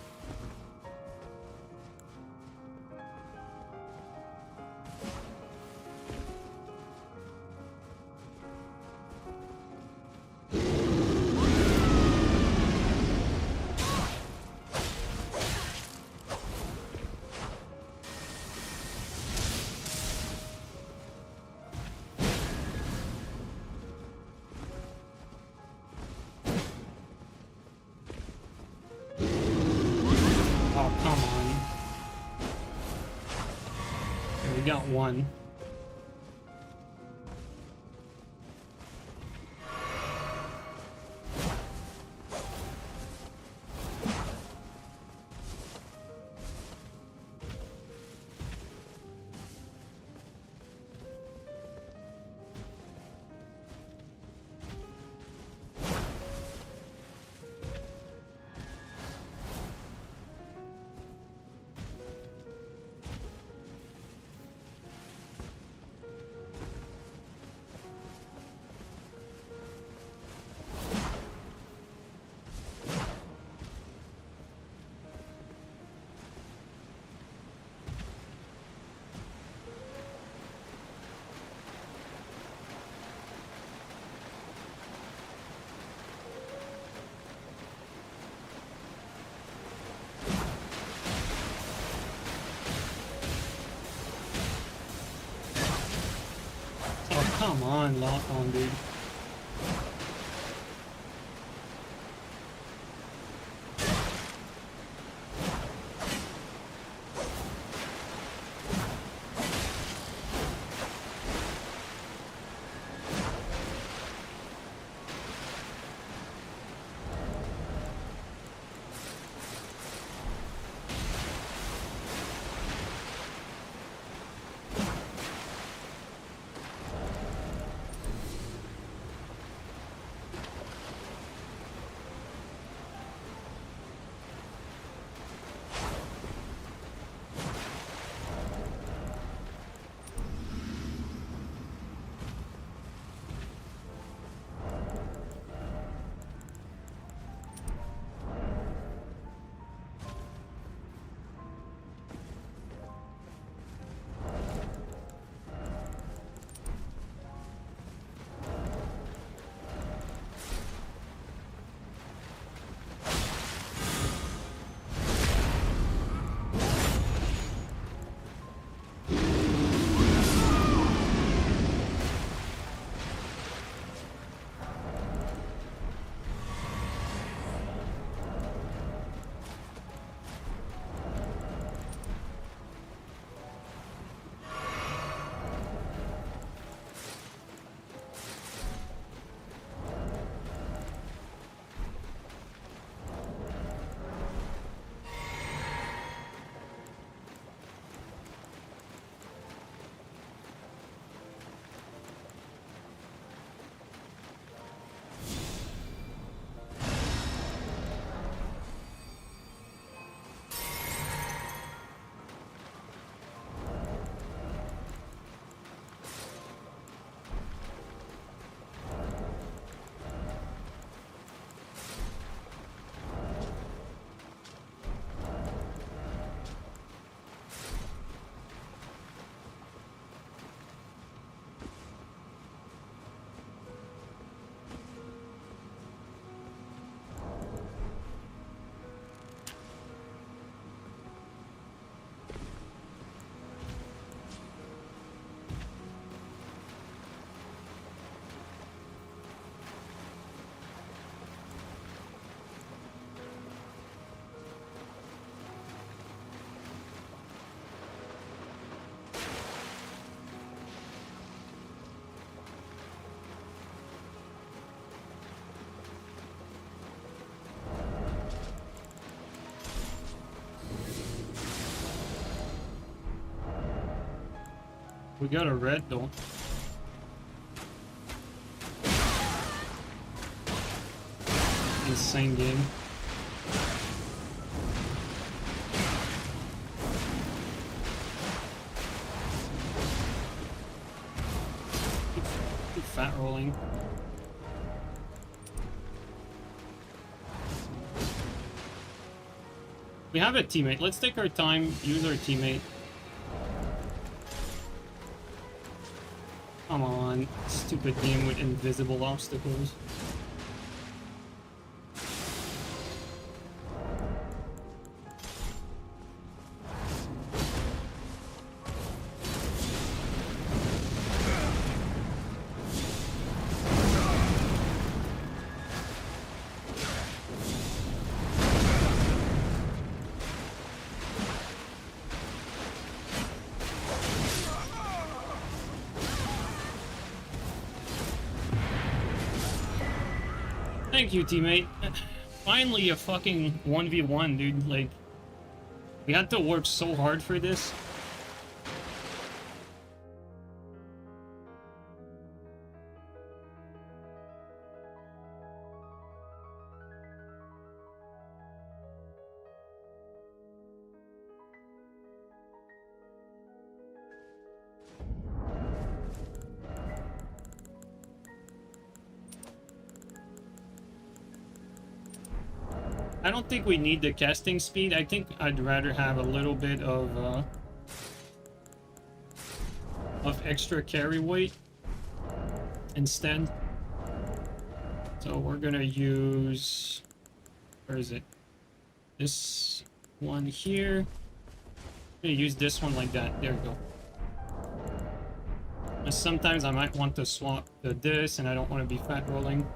Got one. Oh, come on, lock on, dude. We got a red though. Insane game. Keep fat rolling. We have a teammate. Let's take our time, use our teammate. Come on, stupid game with invisible obstacles. Thank you, teammate. Finally a fucking 1v1, dude. Like, we had to work so hard for this. I don't think we need the casting speed. I think I'd rather have a little bit of extra carry weight instead. So we're gonna use, where is it? This one here. I'm gonna use this one like that. There we go. And sometimes I might want to swap this, and I don't want to be fat rolling.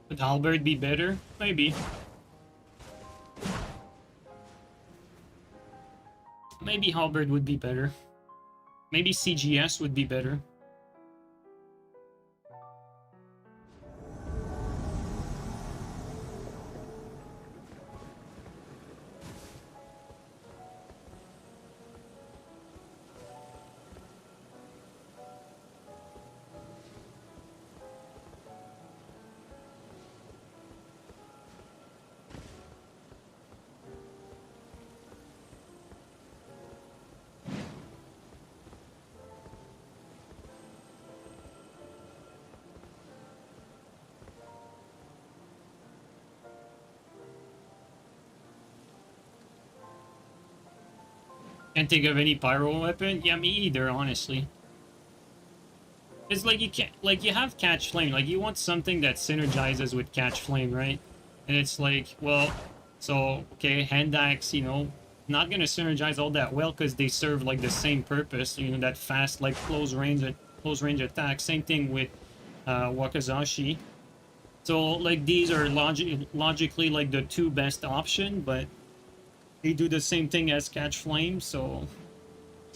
Would Halberd be better? Maybe. Maybe Halberd would be better. Maybe CGS would be better. Can't think of any pyro weapon? Yeah, me either, honestly. It's like you can't, like, you have catch flame, like you want something that synergizes with catch flame, right? And it's like, well, so okay, hand axe, you know, not gonna synergize all that well because they serve like the same purpose, you know, that fast, like close range attack. Same thing with Wakazashi. So like these are logically like the two best option, but they do the same thing as catch flame, so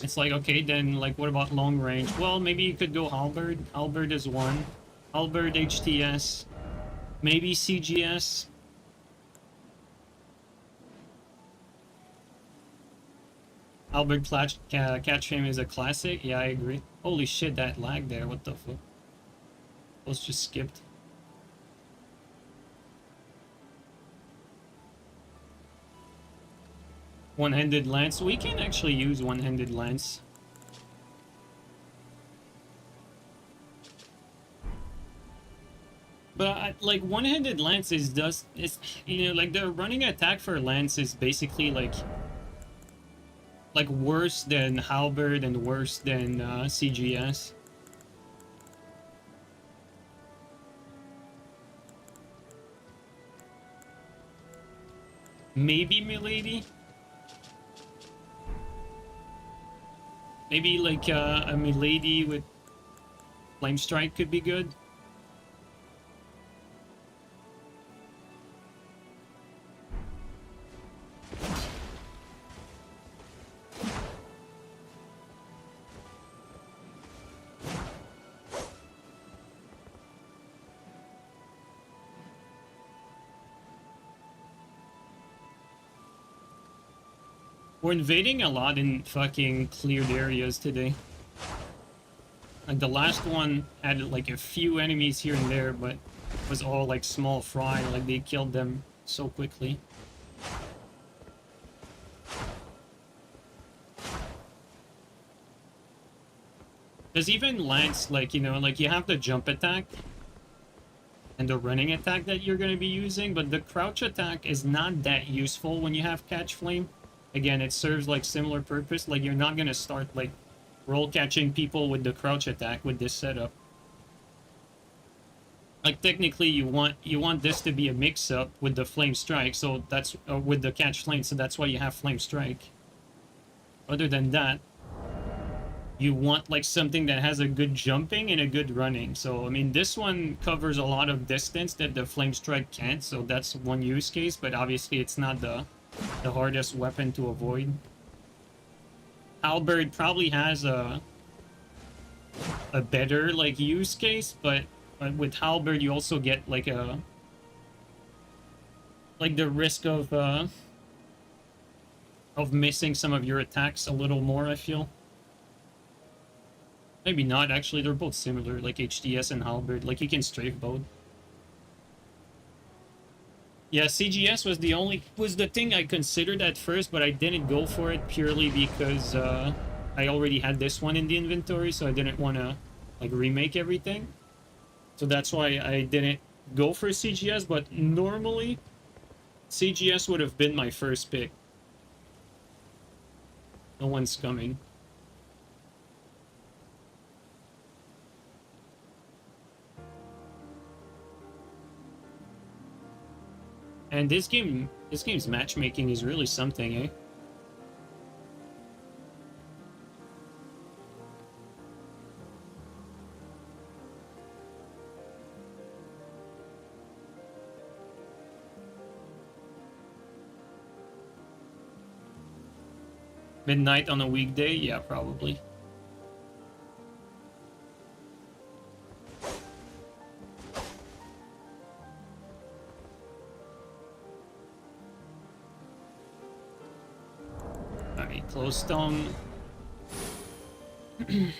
it's like, okay, then like what about long range? Well, maybe you could go Halberd. Halberd is one. Halberd HTS. Maybe CGS. Halberd catch flame is a classic. Yeah, I agree. Holy shit, that lag there. What the fuck? Those just skipped. One-handed lance. We can actually use one-handed lance. But like one-handed lance is you know, like the running attack for lance is basically like worse than halberd and worse than CGS. Maybe Milady. Maybe like a Milady with Flame Strike could be good. We're invading a lot in fucking cleared areas today. Like the last one had like a few enemies here and there, but it was all like small fry, like they killed them so quickly. There's even Lance, like, you know, like you have the jump attack and the running attack that you're going to be using, but the crouch attack is not that useful when you have catch flame. Again, it serves like similar purpose, like you're not going to start like roll catching people with the crouch attack with this setup. Like technically you want this to be a mix up with the flame strike, so that's with the catch flame, so that's why you have flame strike. Other than that, you want like something that has a good jumping and a good running. So I mean, this one covers a lot of distance that the flame strike can't, so that's one use case, but obviously it's not the hardest weapon to avoid. Halberd probably has a better like use case, but with Halberd you also get like the risk of missing some of your attacks a little more, I feel. Maybe not, actually, they're both similar, like HDS and Halberd, like you can strafe both. Yeah, CGS was the thing I considered at first, but I didn't go for it purely because I already had this one in the inventory, so I didn't want to like remake everything. So that's why I didn't go for CGS, but normally CGS would have been my first pick. No one's coming. And this game's matchmaking is really something, eh? Midnight on a weekday? Yeah, probably. Alright, close stone. Think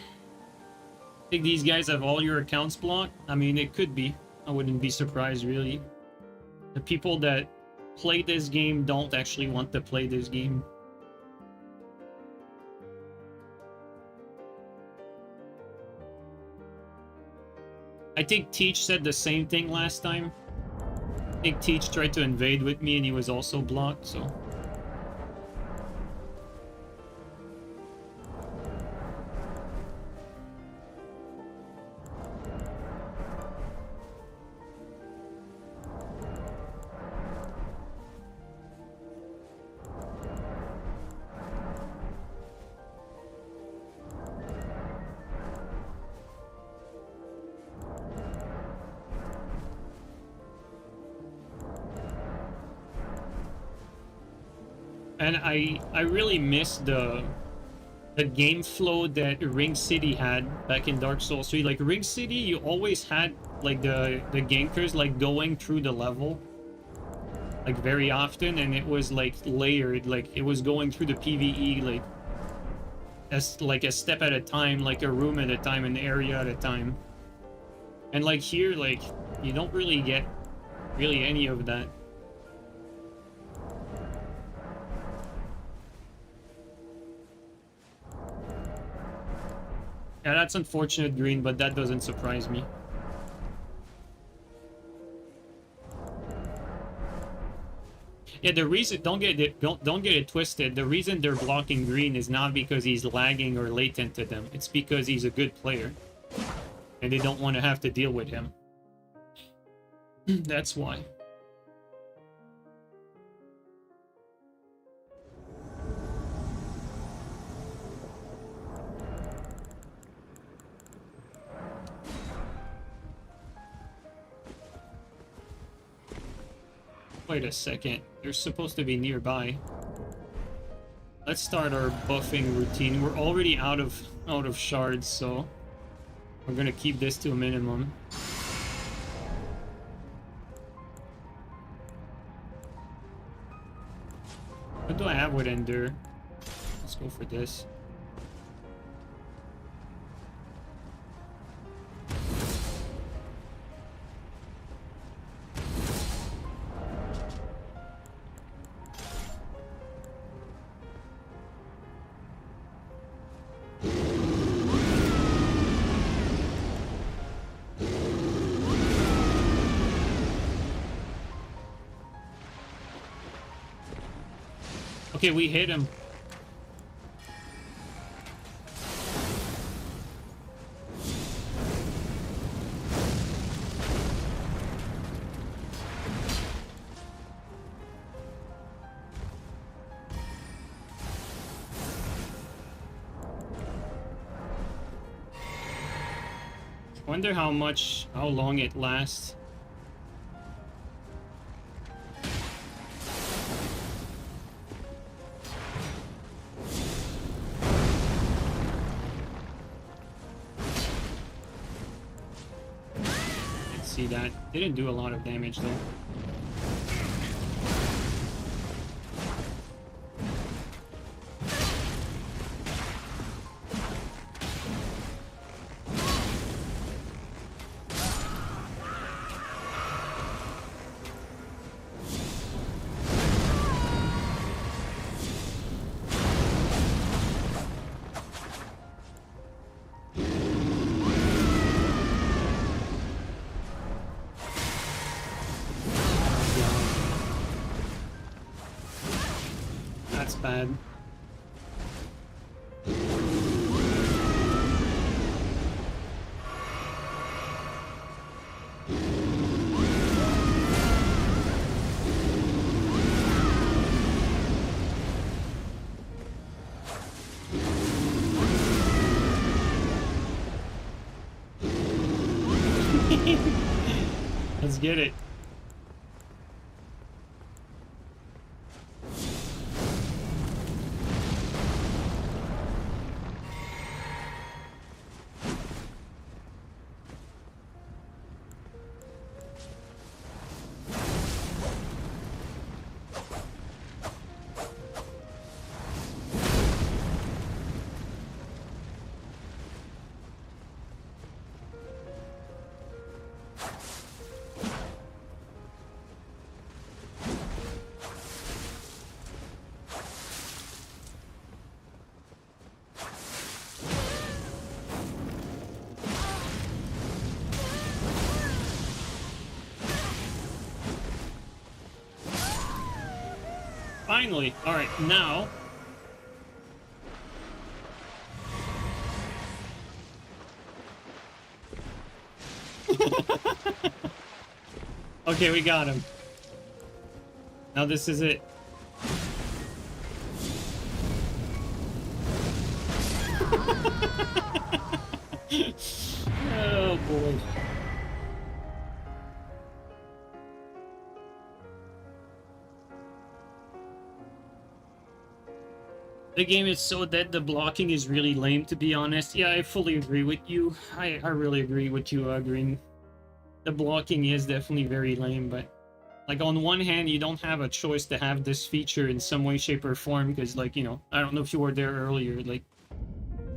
these guys have all your accounts blocked? I mean, it could be. I wouldn't be surprised, really. The people that play this game don't actually want to play this game. I think Teach said the same thing last time. I think Teach tried to invade with me and he was also blocked, so... And I really miss the game flow that Ring City had back in Dark Souls 3. Like Ring City, you always had like the gankers like going through the level like very often, and it was like layered, like it was going through the PvE like as like a step at a time, like a room at a time, an area at a time. And like here, like you don't really get really any of that. Yeah, that's unfortunate, Green, but that doesn't surprise me. Yeah, the reason don't get it twisted. The reason they're blocking Green is not because he's lagging or latent to them. It's because he's a good player, and they don't want to have to deal with him. That's why. Wait a second. They're supposed to be nearby. Let's start our buffing routine. We're already out of shards, so we're gonna keep this to a minimum. What do I have with Endure? go for this. Okay, we hit him. Wonder how long it lasts. See that? Didn't do a lot of damage though. That's bad. Let's get it. Finally. All right, now. Okay, we got him. Now this is it. Oh boy. The game is so dead, the blocking is really lame, to be honest. Yeah, I fully agree with you. I really agree with you, Green. The blocking is definitely very lame, but... like, on one hand, you don't have a choice to have this feature in some way, shape, or form, because, like, you know, I don't know if you were there earlier, like...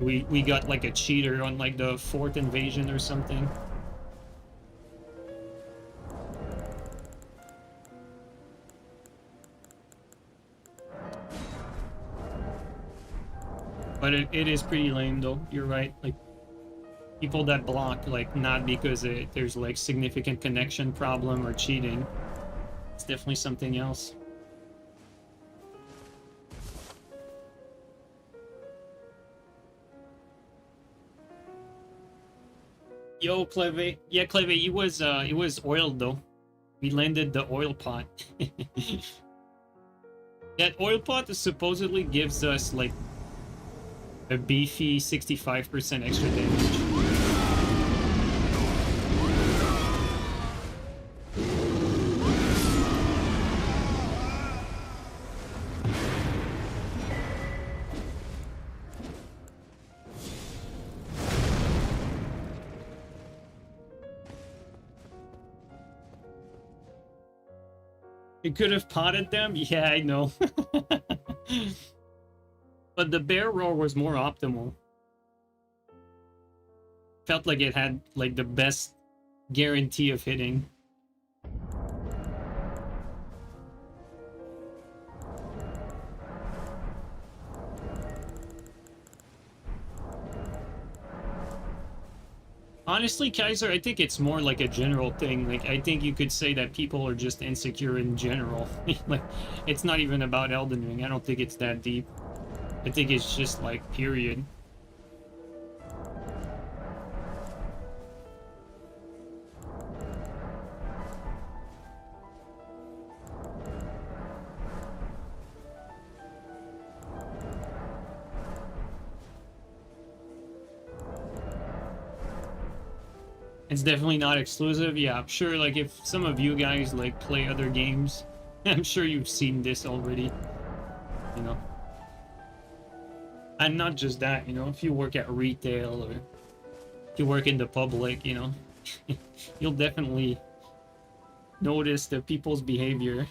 We got, like, a cheater on, like, the 4th invasion or something. But it is pretty lame, though. You're right. Like, people that block, like, not because there's, like, significant connection problem or cheating. It's definitely something else. Yo, Cleve. Yeah, Cleve, it was oiled, though. We landed the oil pot. That oil pot supposedly gives us, like, a beefy 65% extra damage. You could have potted them? Yeah, I know. But the bear roar was more optimal. Felt like it had like the best guarantee of hitting. Honestly, Kaiser, I think it's more like a general thing. Like, I think you could say that people are just insecure in general. Like, it's not even about Elden Ring. I don't think it's that deep. I think it's just like, period. It's definitely not exclusive. Yeah, I'm sure, like, if some of you guys, like, play other games, I'm sure you've seen this already, you know. And not just that, you know, if you work at retail or if you work in the public, you know, you'll definitely notice the people's behavior.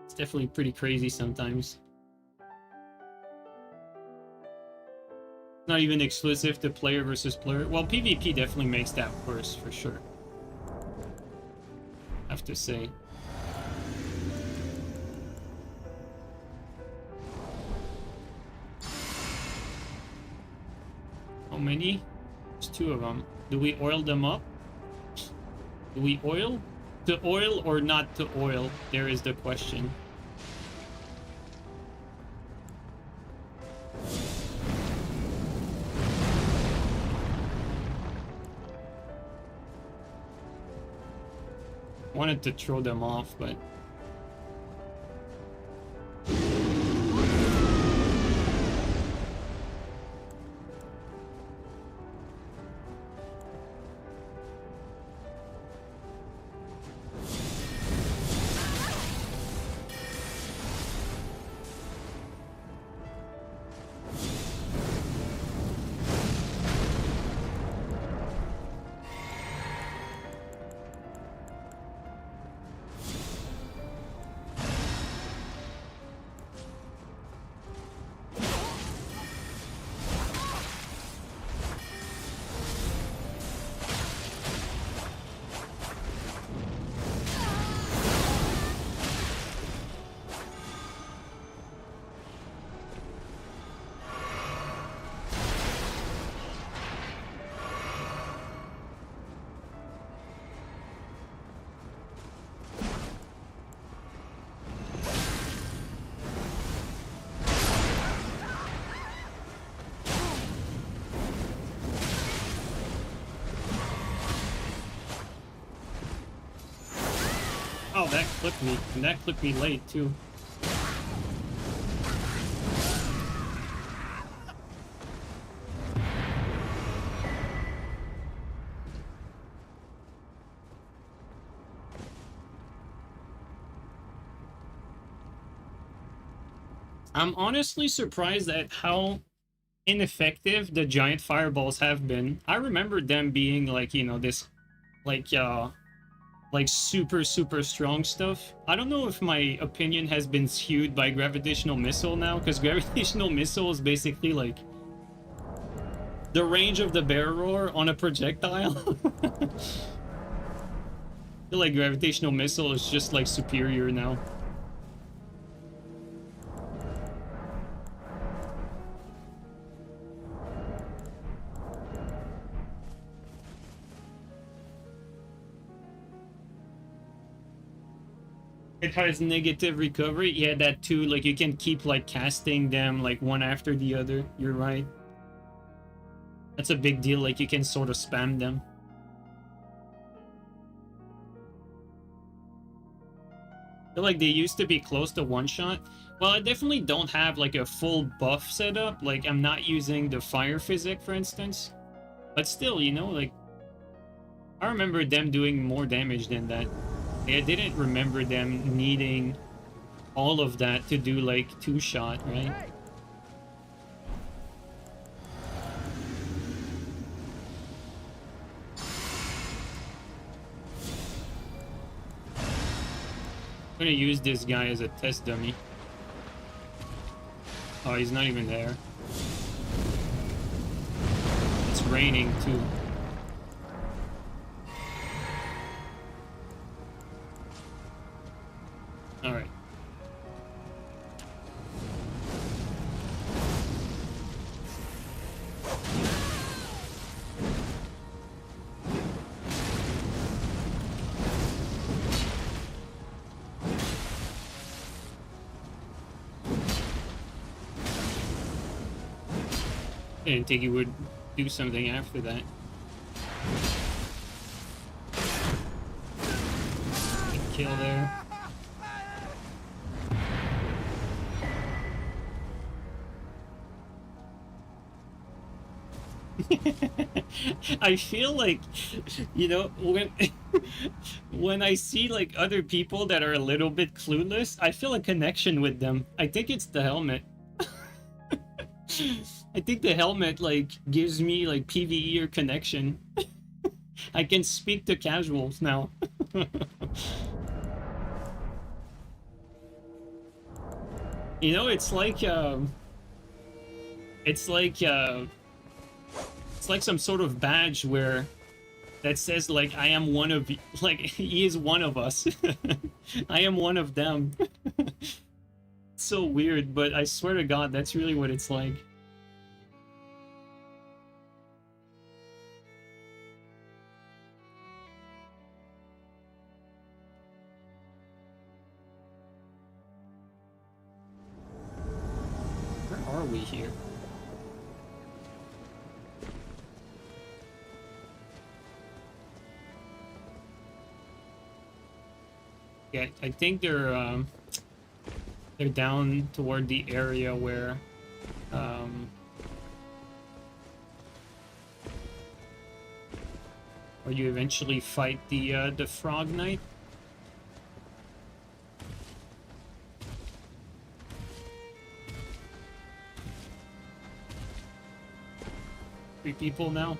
It's definitely pretty crazy sometimes. Not even exclusive to player versus player. Well, PvP definitely makes that worse, for sure. I have to say. How many? There's 2 of them. Do we oil them up? Do we oil? To oil or not to oil? There is the question. Wanted to throw them off, but oh, that clipped me, and that clipped me late too. I'm honestly surprised at how ineffective the giant fireballs have been. I remember them being like, you know, this like super strong stuff. I don't know if my opinion has been skewed by gravitational missile now, because gravitational missile is basically like the range of the bear roar on a projectile. I feel like gravitational missile is just like superior now. It has negative recovery. Yeah, that too. Like, you can keep, like, casting them, like, one after the other. You're right. That's a big deal. Like, you can sort of spam them. I feel like they used to be close to one-shot. Well, I definitely don't have, like, a full buff setup. Like, I'm not using the fire physic, for instance. But still, you know, like, I remember them doing more damage than that. I didn't remember them needing all of that to do, like, 2-shot, right? Hey! I'm gonna use this guy as a test dummy. Oh, he's not even there. It's raining too. All right. I didn't think he would do something after that. Good kill there. I feel like, you know, when when I see like other people that are a little bit clueless, I feel a connection with them. I think it's the helmet. I think the helmet like gives me like PvE or connection. I can speak to casuals now. You know, it's like it's like it's like some sort of badge where that says like I am one of like he is one of us. I am one of them. It's so weird, but I swear to God, that's really what it's like. Where are we here? Yeah, I think they're down toward the area where where you eventually fight the Frog Knight. Three people now.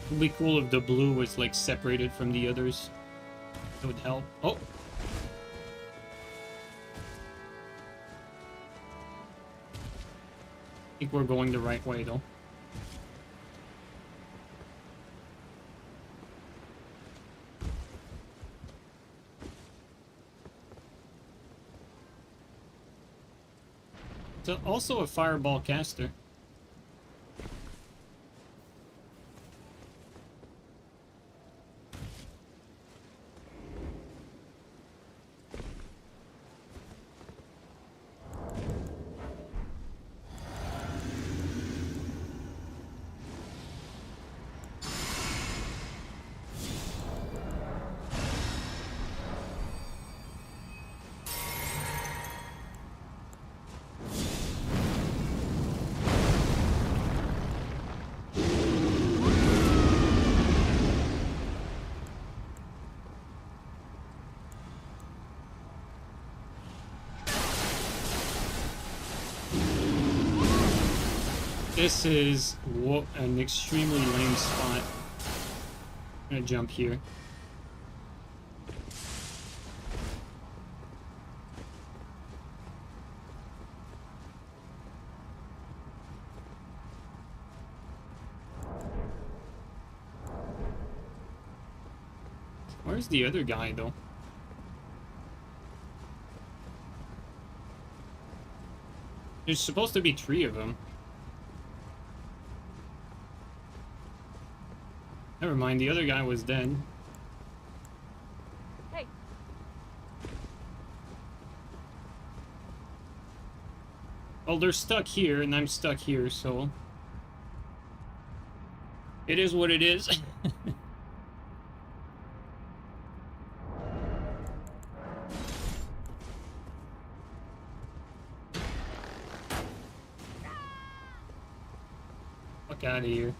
It would be cool if the blue was like separated from the others. It would help. Oh! I think we're going the right way though. It's also a fireball caster. This is an extremely lame spot. I'm gonna jump here. Where's the other guy though? There's supposed to be 3 of them. Never mind, the other guy was dead. Hey. Well, they're stuck here, and I'm stuck here, so... it is what it is. Fuck out of here.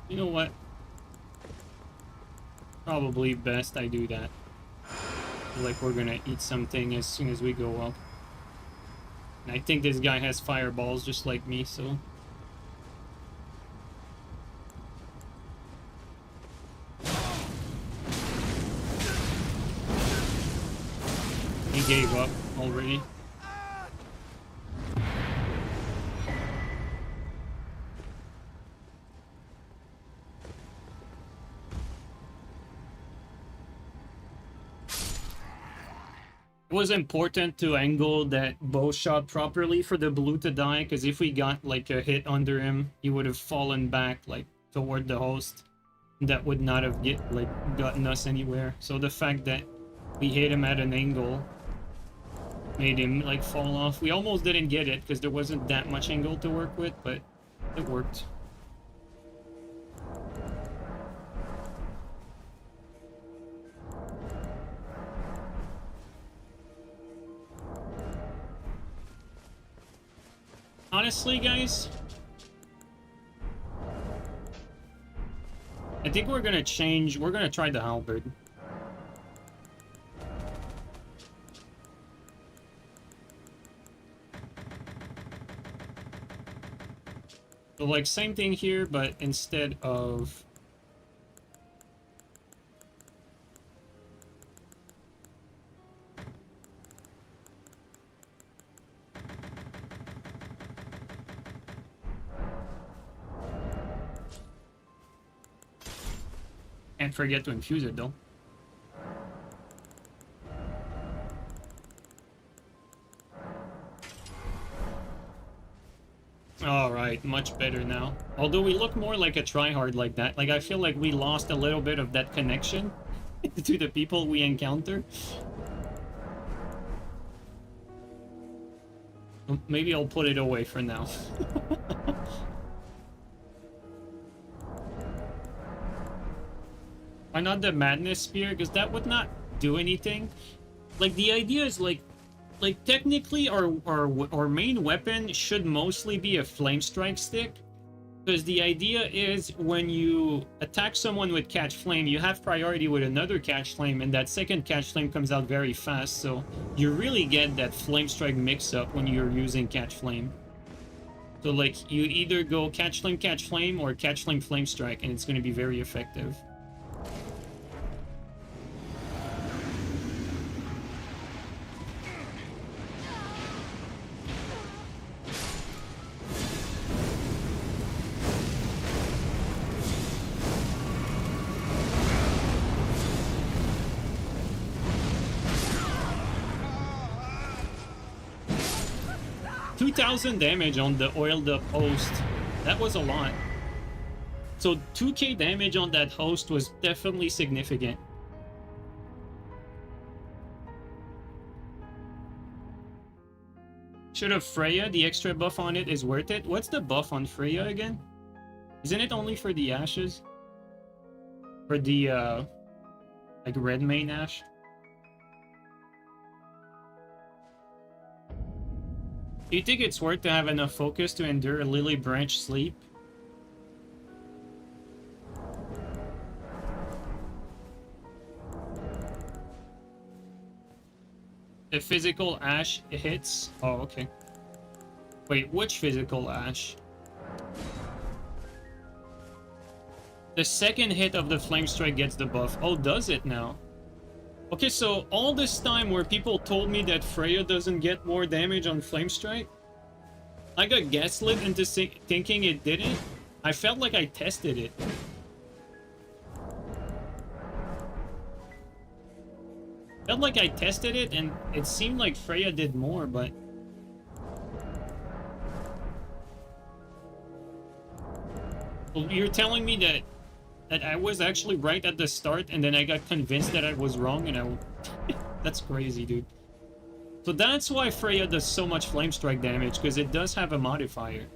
You know what? Probably best I do that. Like we're gonna eat something as soon as we go up. And I think this guy has fireballs just like me, so... He gave up already. It was important to angle that bow shot properly for the blue to die, because if we got like a hit under him, he would have fallen back like toward the host. That would not have gotten us anywhere. So the fact that we hit him at an angle made him like fall off. We almost didn't get it because there wasn't that much angle to work with, but it worked. Honestly, guys, I think we're gonna change. We're gonna try the halberd. So like same thing here, but instead of... Can't forget to infuse it though. Alright, much better now. Although we look more like a tryhard like that. Like, I feel like we lost a little bit of that connection to the people we encounter. Maybe I'll put it away for now. Why not the Madness Spear? Because that would not do anything. Like, the idea is, like technically our main weapon should mostly be a flame strike stick, because the idea is when you attack someone with catch flame, you have priority with another catch flame, and that second catch flame comes out very fast, so you really get that flame strike mix up when you're using catch flame. So like you either go catch flame or catch flame flame strike, and it's going to be very effective. 2,000 damage on the oiled up host. That was a lot. So 2k damage on that host was definitely significant. Should have Freya. The extra buff on it is worth it. What's the buff on Freya again? Isn't it only for the ashes? For the like red main ash? Do you think it's worth to have enough focus to endure a Lily Branch sleep? The physical ash hits? Oh, okay. Wait, which physical ash? The second hit of the flame strike gets the buff. Oh, does it now? Okay, so all this time where people told me that Freya doesn't get more damage on flame strike, I got gaslit into thinking it didn't. I felt like I tested it. Felt like I tested it, and it seemed like Freya did more, but... Well, you're telling me that I was actually right at the start, and then I got convinced that I was wrong, and I... That's crazy, dude. So that's why Freya does so much flame strike damage, because it does have a modifier.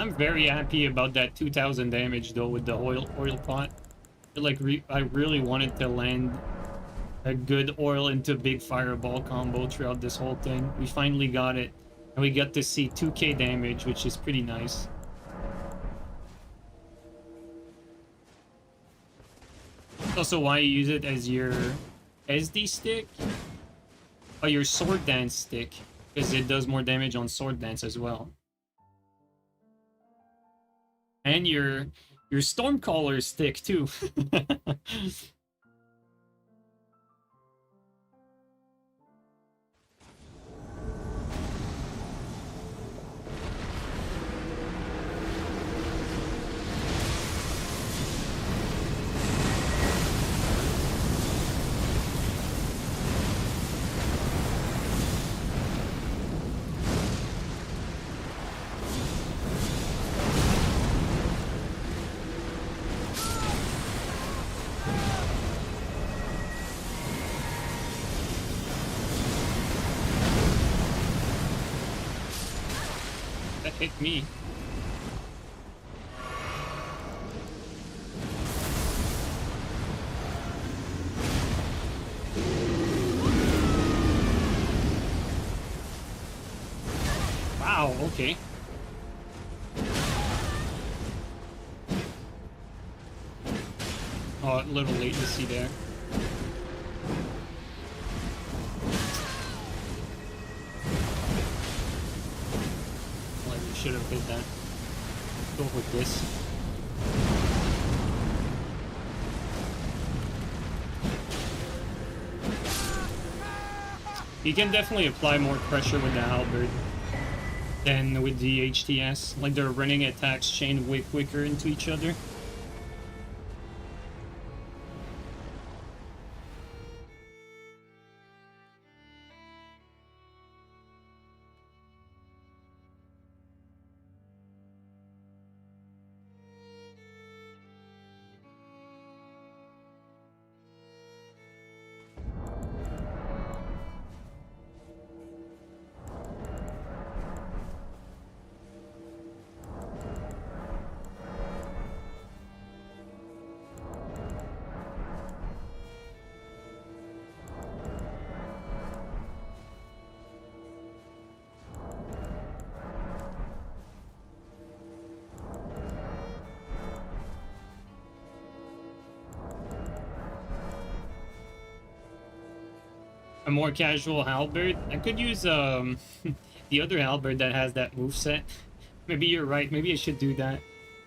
I'm very happy about that 2000 damage though with the oil pot. I feel like I really wanted to land a good oil into big fireball combo throughout this whole thing. We finally got it, and we got to see 2k damage, which is pretty nice. Also, why you use it as your SD stick? Or your sword dance stick, because it does more damage on sword dance as well. And your Stormcaller stick too. That hit me. Wow, okay. Oh, a little latency there. Like, we should have hit that. Go with this. You can definitely apply more pressure with the halberd than with the HTS. Like, they're running attacks chain way quicker into each other. A more casual halberd. I could use the other halberd that has that moveset. Maybe you're right. Maybe I should do that.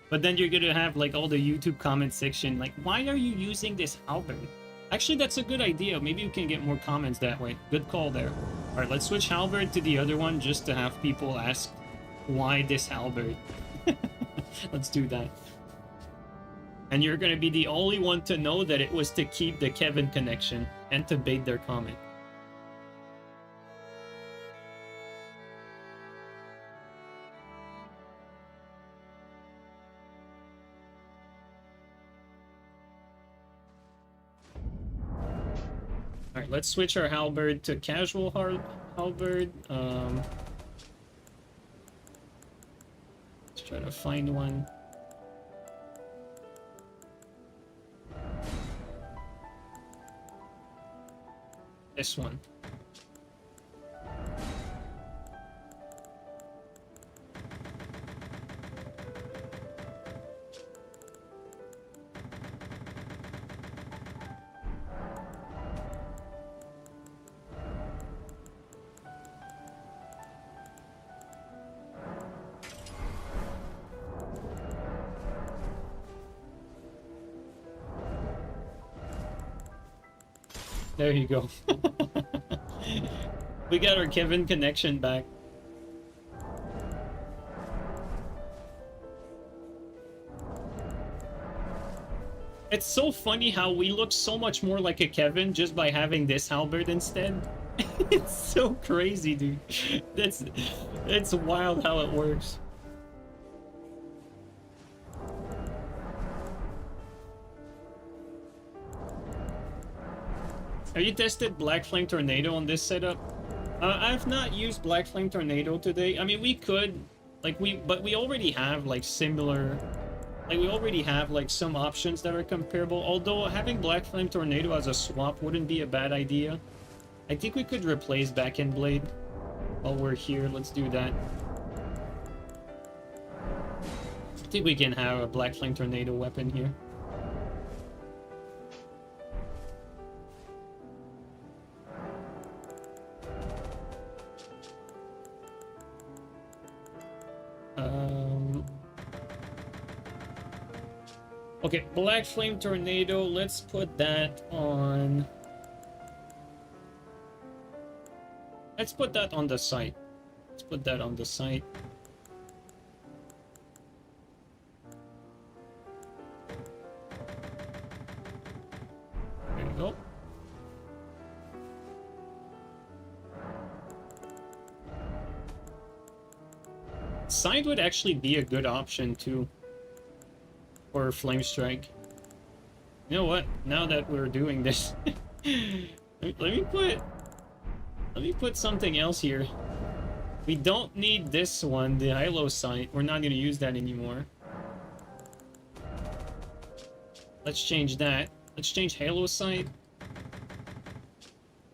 But then you're gonna have like all the YouTube comment section like, why are you using this halberd? Actually, that's a good idea. Maybe you can get more comments that way. Good call there. All right, let's switch halberd to the other one just to have people ask why this halberd. Let's do that. And you're gonna be the only one to know that it was to keep the Kevin connection and to bait their comment. Alright, let's switch our halberd to casual halberd. Let's try to find one. This one. There you go. We got our Kevin connection back. It's so funny how we look so much more like a Kevin just by having this halberd instead. It's so crazy, dude. It's wild how it works. Have you tested Black Flame Tornado on this setup? I've not used Black Flame Tornado today. I mean, we could Like but we already have like similar, like we already have like some options that are comparable. Although having Black Flame Tornado as a swap wouldn't be a bad idea. I think we could replace Backend Blade while we're here. Let's do that. I think we can have a Black Flame Tornado weapon here. Okay, Black Flame Tornado, let's put that on... Let's put that on the site. Let's put that on the site. There you go. Side would actually be a good option too. Or Flame Strike. You know what? Now that we're doing this, let me put something else here. We don't need this one, the Halo Sight. We're not gonna use that anymore. Let's change that. Let's change Halo Sight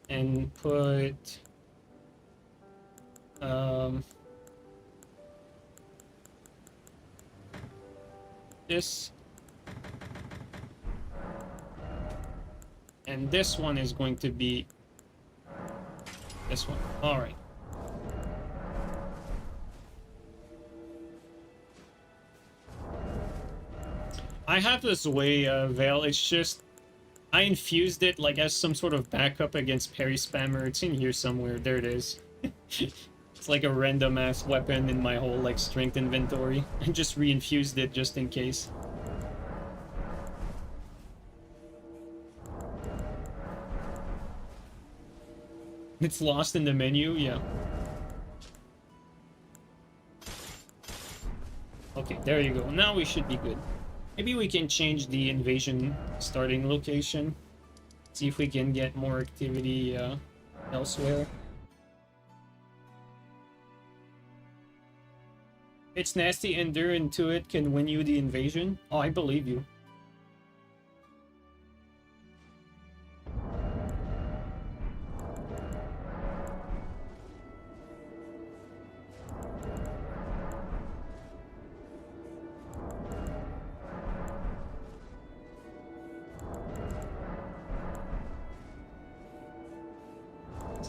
and put this, and this one is going to be this one. All right. I have this way, Vale. It's just I infused it like as some sort of backup against parry spammer. It's in here somewhere. There it is. It's like a random ass weapon in my whole like strength inventory. I just re-infused it just in case. It's lost in the menu, yeah. Okay, there you go. Now we should be good. Maybe we can change the invasion starting location. See if we can get more activity elsewhere. It's nasty, Endure into it can win you the invasion. Oh, I believe you.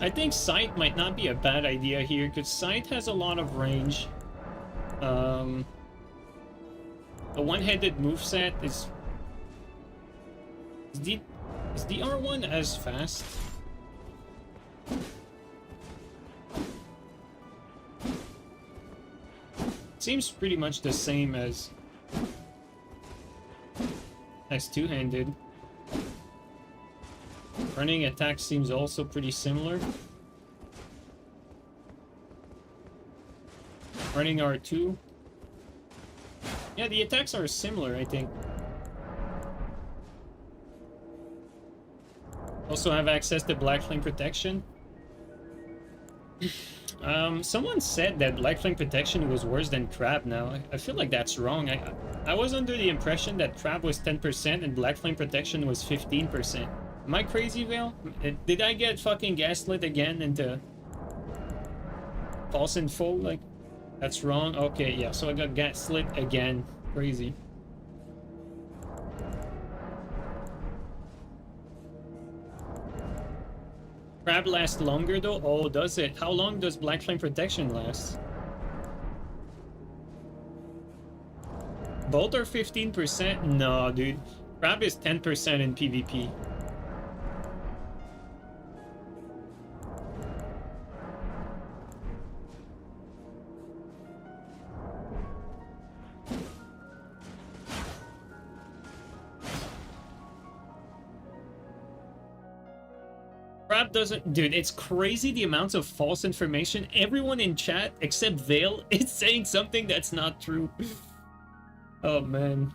I think Sight might not be a bad idea here, because Sight has a lot of range. The one-handed moveset is the R1 as fast? Seems pretty much the same as two-handed. Running attack seems also pretty similar. Running R2. Yeah, the attacks are similar, I think. Also have access to Black Flame Protection. Someone said that Black Flame Protection was worse than Crab now. I feel like that's wrong. I was under the impression that Crab was 10% and Black Flame Protection was 15%. Am I crazy, Vale? Did I get fucking gaslit again into false info? Like, that's wrong? Okay, yeah, so I got gaslit again. Crazy. Crab lasts longer though? Oh, does it? How long does Black Flame Protection last? Both are 15%? No, dude. Crab is 10% in PvP. Crab doesn't... Dude, it's crazy the amounts of false information. Everyone in chat, except Vale, is saying something that's not true. Oh, man.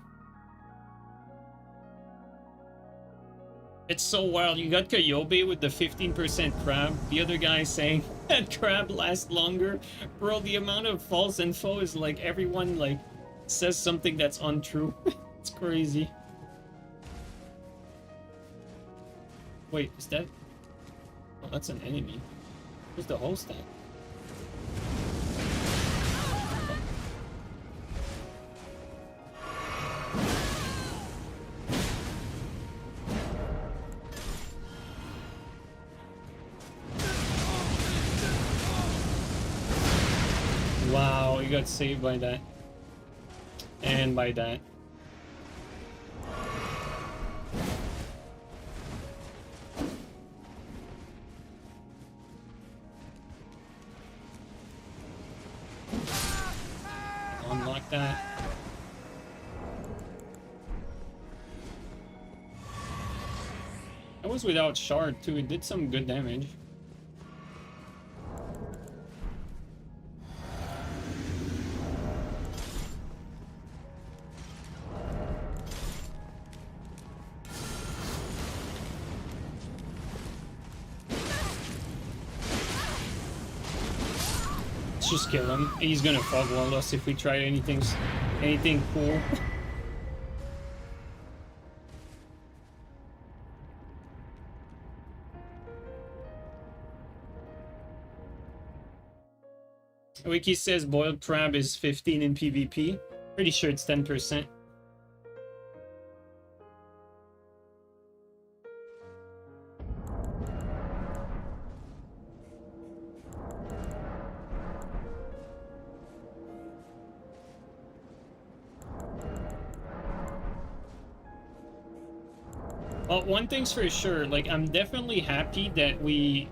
It's so wild. You got Koyobe with the 15% crab. The other guy saying that crab lasts longer. Bro, the amount of false info is like everyone like says something that's untrue. It's crazy. Wait, is that... Oh, that's an enemy. Where's the host at? Wow, you got saved by that. And by that. Unlock that. That was without shard too, it did some good damage. Let's just kill him. He's gonna fog wall us if we try anything cool. Wiki says boiled crab is 15 in PvP. Pretty sure it's 10%. Well, one thing's for sure, like, I'm definitely happy that we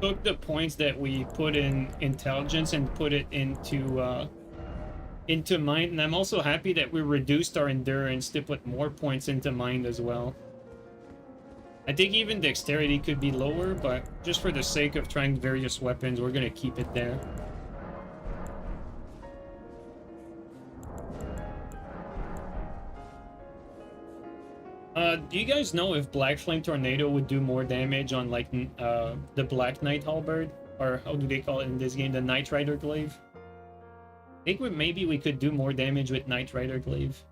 took the points that we put in intelligence and put it into mind, and I'm also happy that we reduced our endurance to put more points into mind as well. I think even dexterity could be lower, but just for the sake of trying various weapons, we're gonna keep it there. Do you guys know if Black Flame Tornado would do more damage on, like, the Black Knight Halberd? Or how do they call it in this game? The Knight Rider Glaive? I think maybe we could do more damage with Knight Rider Glaive.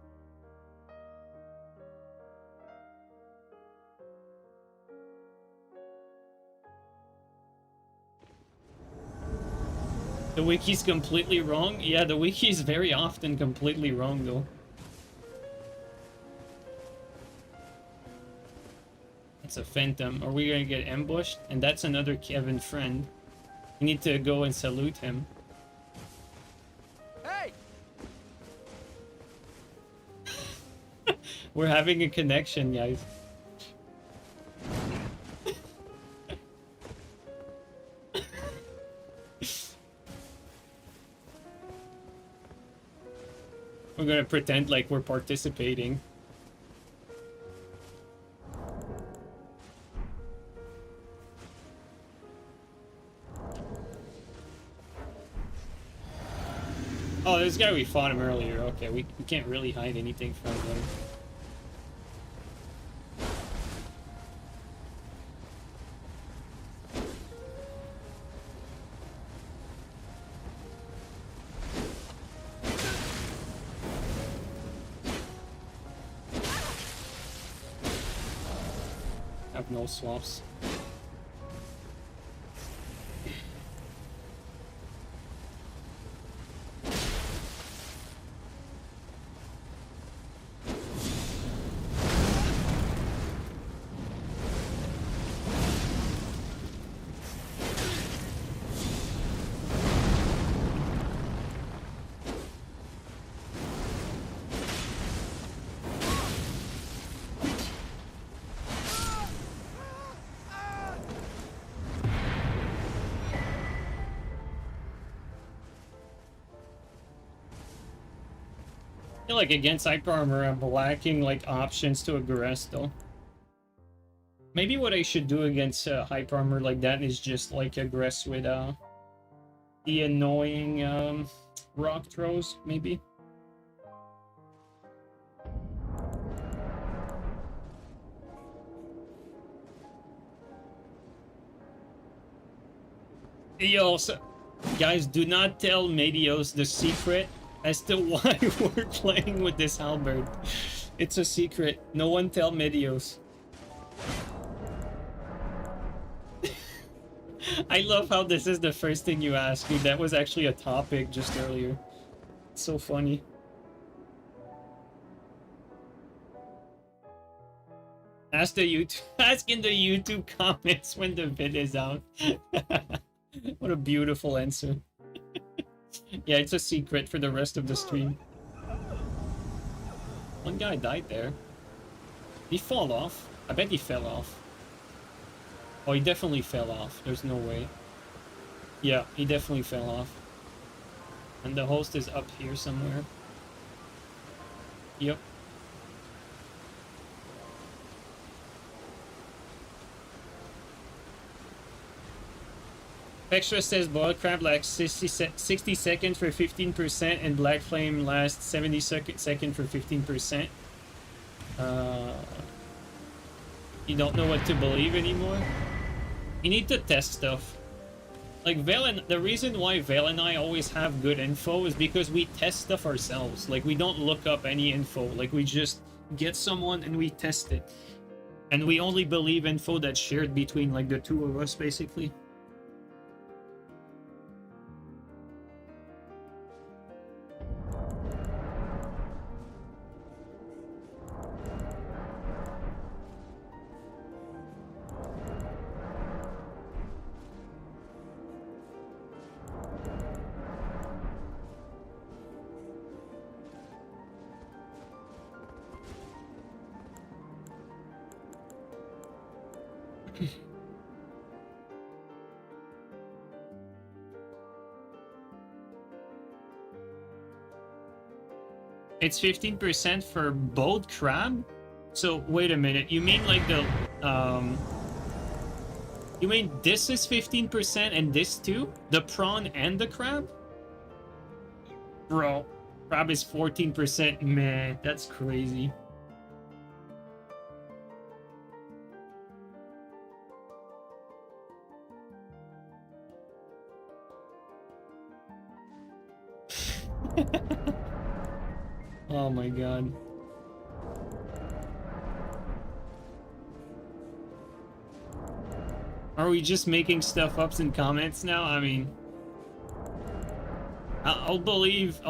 The wiki's completely wrong? Yeah, the wiki's very often completely wrong, though. It's a phantom. Are we gonna get ambushed? And that's another Kevin friend. We need to go and salute him. Hey! We're having a connection, guys. We're gonna pretend like we're participating. Oh, this guy, we fought him earlier. Okay, we can't really hide anything from him. Have no swaps. I feel like against hyper armor, I'm lacking like options to aggress though. Maybe what I should do against hyper armor like that is just like aggress with the annoying rock throws, maybe. Yo, so, guys, do not tell Medios the secret as to why we're playing with this halberd. It's a secret. No one tell Medios. I love how this is the first thing you ask, dude. That was actually a topic just earlier. It's so funny. Ask the YouTube, ask in the YouTube comments when the vid is out. What a beautiful answer. Yeah, it's a secret for the rest of the stream. One guy died there. Did he fall off? I bet he fell off. Oh, he definitely fell off. There's no way. Yeah, he definitely fell off. And the host is up here somewhere. Yep. Extra says boiled crab lasts 60 seconds for 15% and black flame lasts 70 seconds for 15%. You don't know what to believe anymore? You need to test stuff. Like Vale and the reason why Vale and I always have good info is because we test stuff ourselves. Like we don't look up any info. Like we just get someone and we test it. And we only believe info that's shared between like the two of us basically. It's 15% for both crab? So, wait a minute. You mean like the, you mean this is 15% and this too? The prawn and the crab? Bro, crab is 14%. Man, that's crazy. Oh my god. Are we just making stuff up in comments now? I mean, I'll believe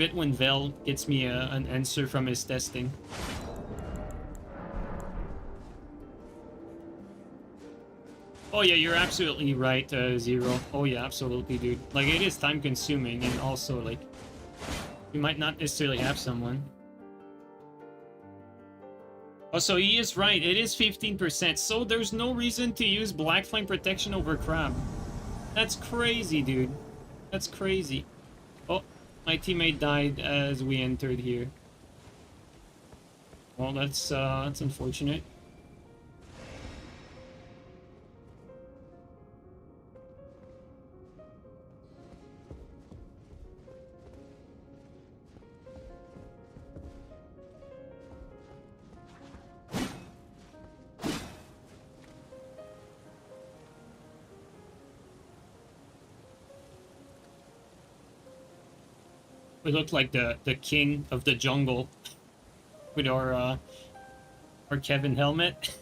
it when Vel gets me an answer from his testing. Oh yeah, you're absolutely right, Zero. Oh yeah, absolutely, dude. Like, it is time consuming, and also, like, you might not necessarily have someone. Oh, so he is right. It is 15%. So there's no reason to use Black Flame Protection over Crab. That's crazy, dude. That's crazy. Oh, my teammate died as we entered here. Well, that's unfortunate. We look like the king of the jungle with our Kevin helmet.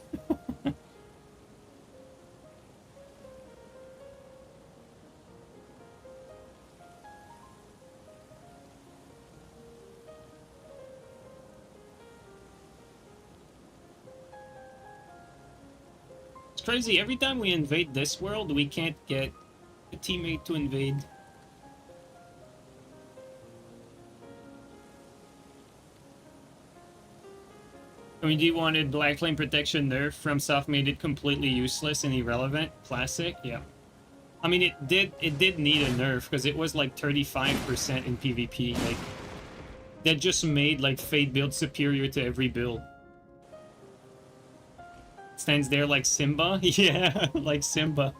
It's crazy. Every time we invade this world, we can't get a teammate to invade. I mean, do you wanted Black Flame Protection nerf from Soft made it completely useless and irrelevant? Classic, yeah. I mean, it did need a nerf because it was like 35% in PvP. Like, that just made like Fate build superior to every build. Stands there like Simba? Yeah, like Simba.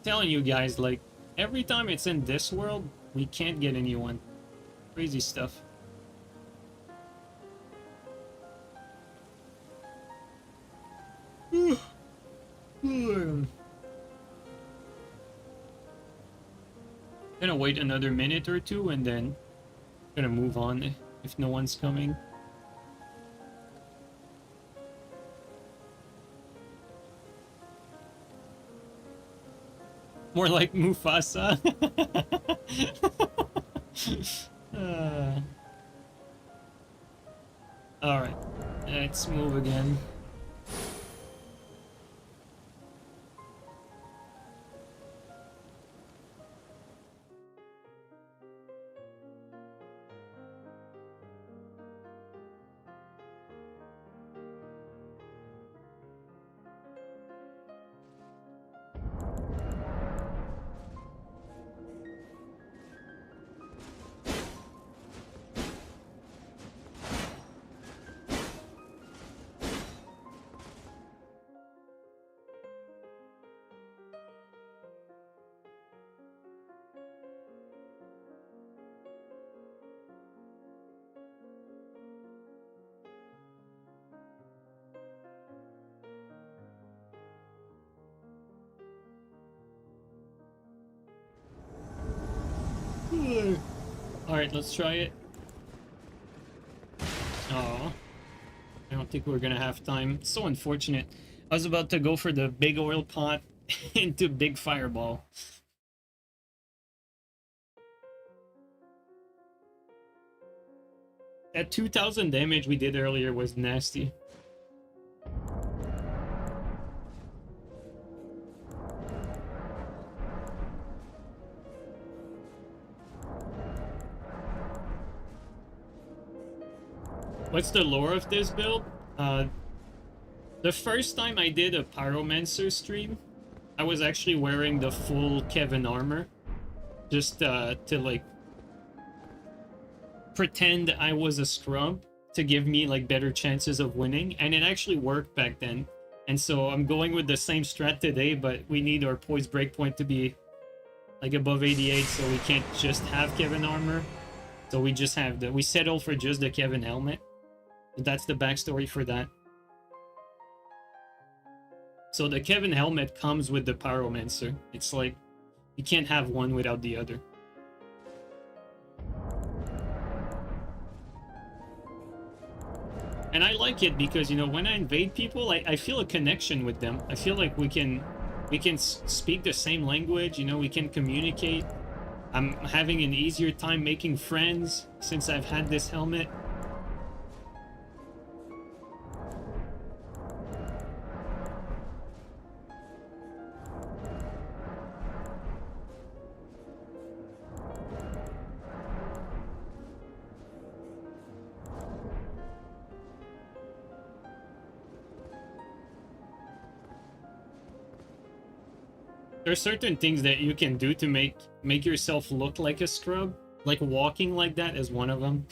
Telling you guys, like, every time it's in this world, we can't get anyone. Crazy stuff. Gonna wait another minute or two and then gonna move on if no one's coming. More like Mufasa. Alright, let's move again. Alright, let's try it. Oh, I don't think we're gonna have time. So unfortunate. I was about to go for the big oil pot into big fireball. That 2000 damage we did earlier was nasty. What's the lore of this build? The first time I did a Pyromancer stream, I was actually wearing the full Kevin armor. Just to like pretend I was a scrub to give me like better chances of winning, and it actually worked back then. And so I'm going with the same strat today, but we need our poise breakpoint to be like above 88, so we can't just have Kevin armor. So we just have we settle for just the Kevin helmet. That's the backstory for that. So the Kevin helmet comes with the Pyromancer. It's like you can't have one without the other. And I like it because, you know, when I invade people, I feel a connection with them. I feel like we can speak the same language, you know, we can communicate. I'm having an easier time making friends since I've had this helmet. There are certain things that you can do to make yourself look like a scrub. Like walking like that is one of them.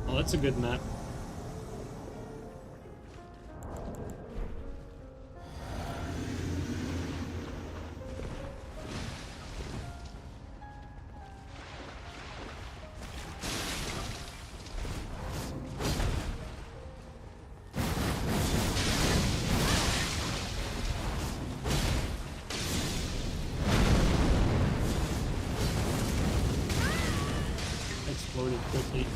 Oh, that's a good map. Exploded quickly.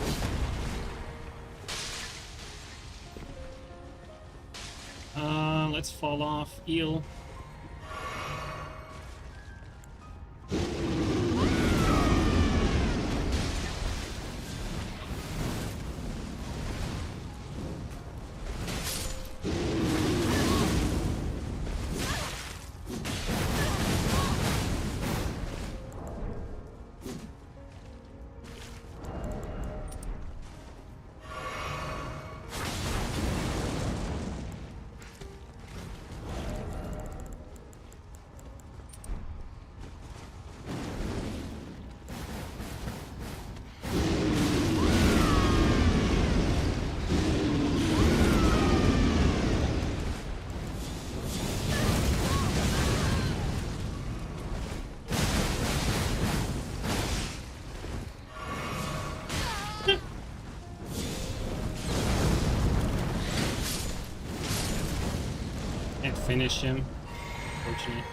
Let's fall off. Eel. finish him. Fortunate.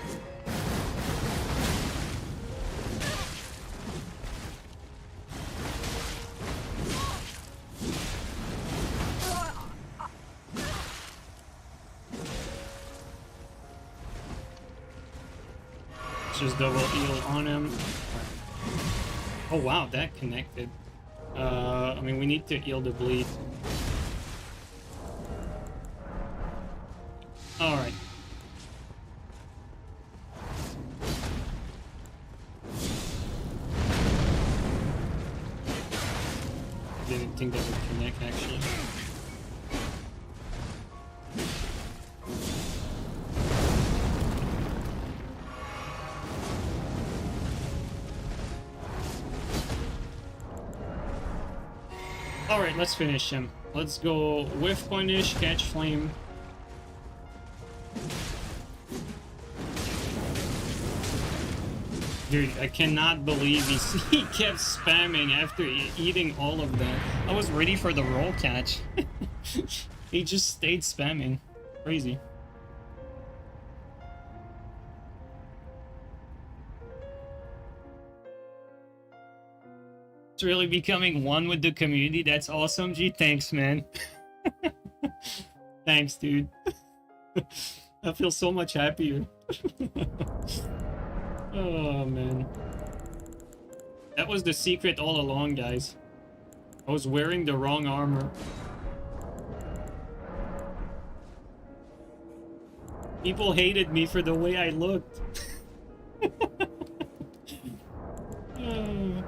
Let's just double heal on him. Oh wow, that connected. I mean, we need to heal the bleed. Alright. Didn't think that would connect, actually. Alright, let's finish him. Let's go whiff punish, catch flame. Dude, I cannot believe he kept spamming after eating all of that. I was ready for the roll catch. He just stayed spamming. Crazy. It's really becoming one with the community. That's awesome, G. Thanks, man. Thanks, dude. I feel so much happier. Oh, man. That was the secret all along, guys. I was wearing the wrong armor. People hated me for the way I looked. Oh.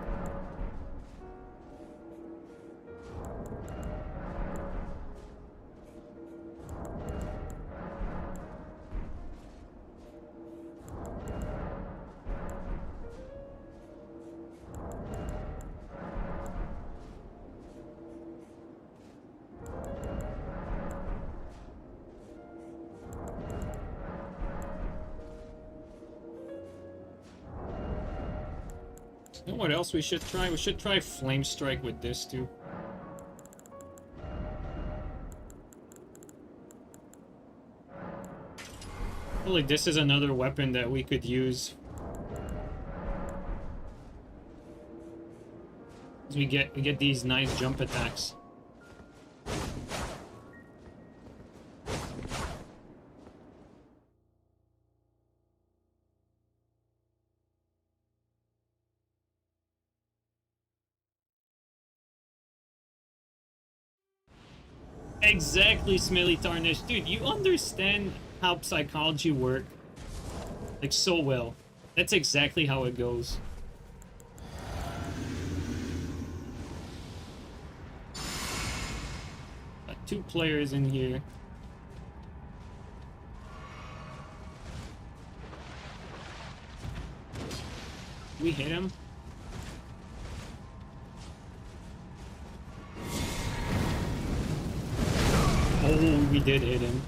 You know what else we should try? We should try Flame Strike with this too. Really, this is another weapon that we could use. We get these nice jump attacks. Exactly, Smelly Tarnished. Dude, you understand how psychology works like so well. That's exactly how it goes. Got 2 players in here. We hit him. Oh, we did hit him.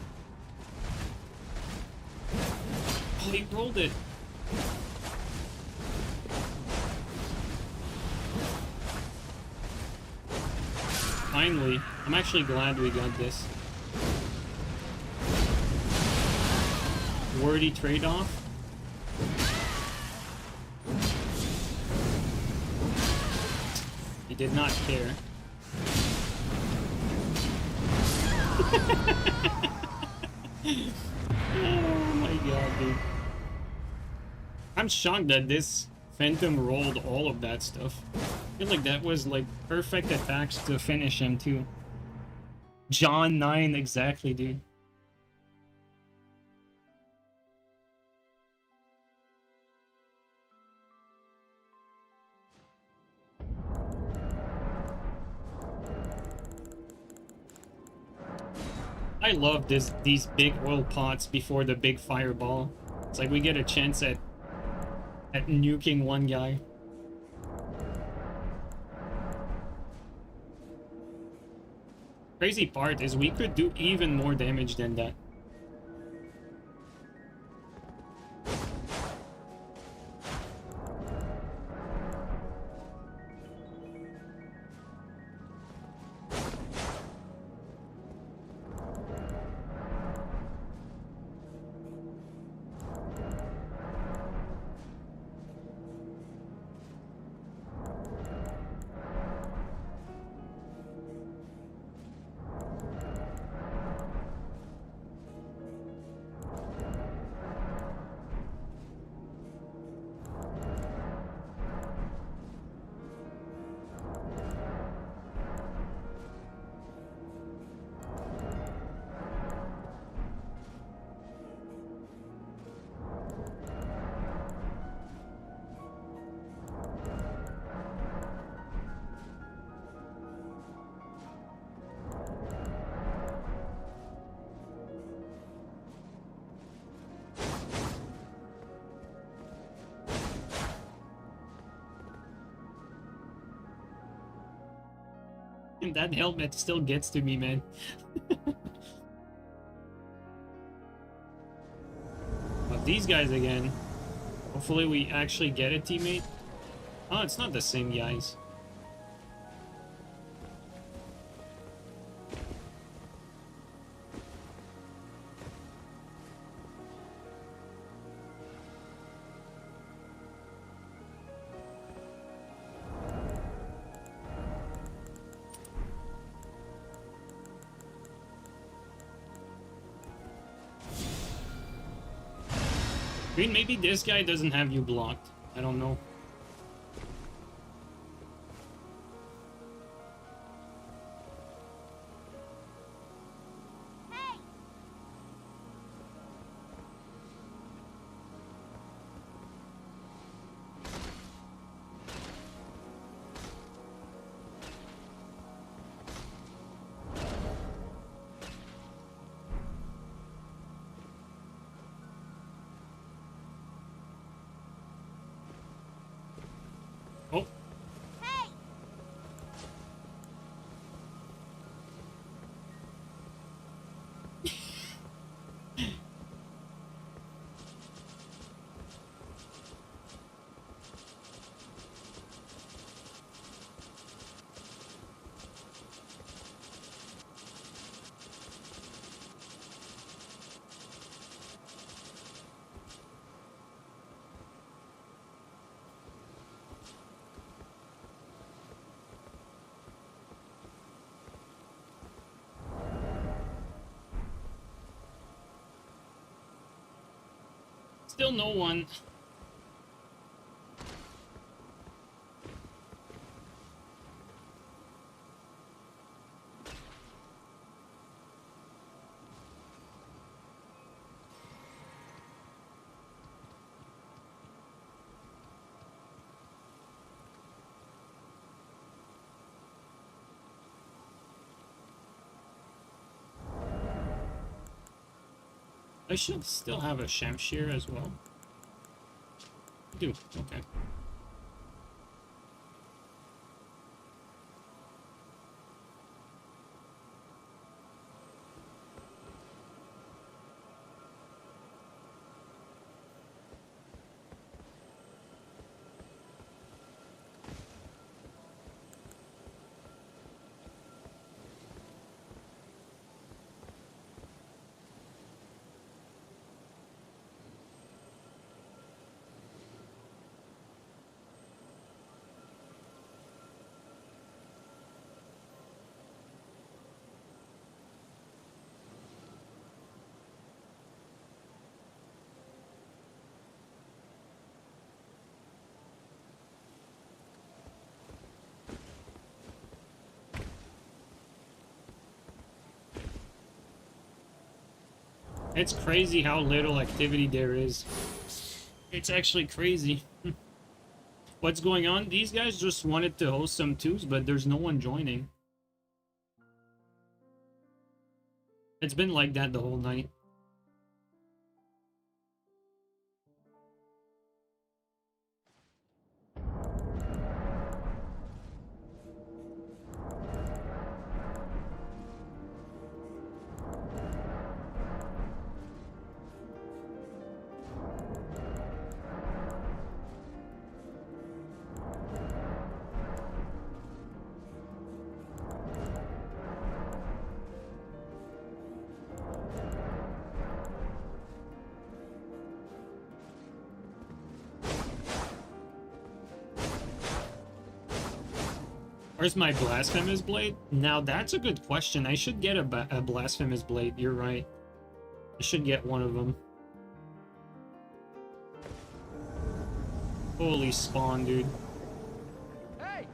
Oh, he rolled it. Finally. I'm actually glad we got this. Wordy trade-off. He did not care. Oh my god, dude. I'm shocked that this Phantom rolled all of that stuff. I feel like that was like perfect attacks to finish him too. JeeNiNe, exactly, dude. I love these big oil pots before the big fireball. It's like we get a chance at nuking one guy. Crazy part is we could do even more damage than that. And that helmet still gets to me, man. But these guys again. Hopefully we actually get a teammate. Oh, it's not the same guys. Green, maybe this guy doesn't have you blocked. I don't know. Oh. Still no one. I should still have a Shamshir as well. I do, okay. It's crazy how little activity there is. It's actually crazy. What's going on? These guys just wanted to host some twos, but there's no one joining. It's been like that the whole night. Where's my Blasphemous Blade? Now that's a good question. I should get a Blasphemous Blade. You're right. I should get one of them. Holy spawn, dude. Hey!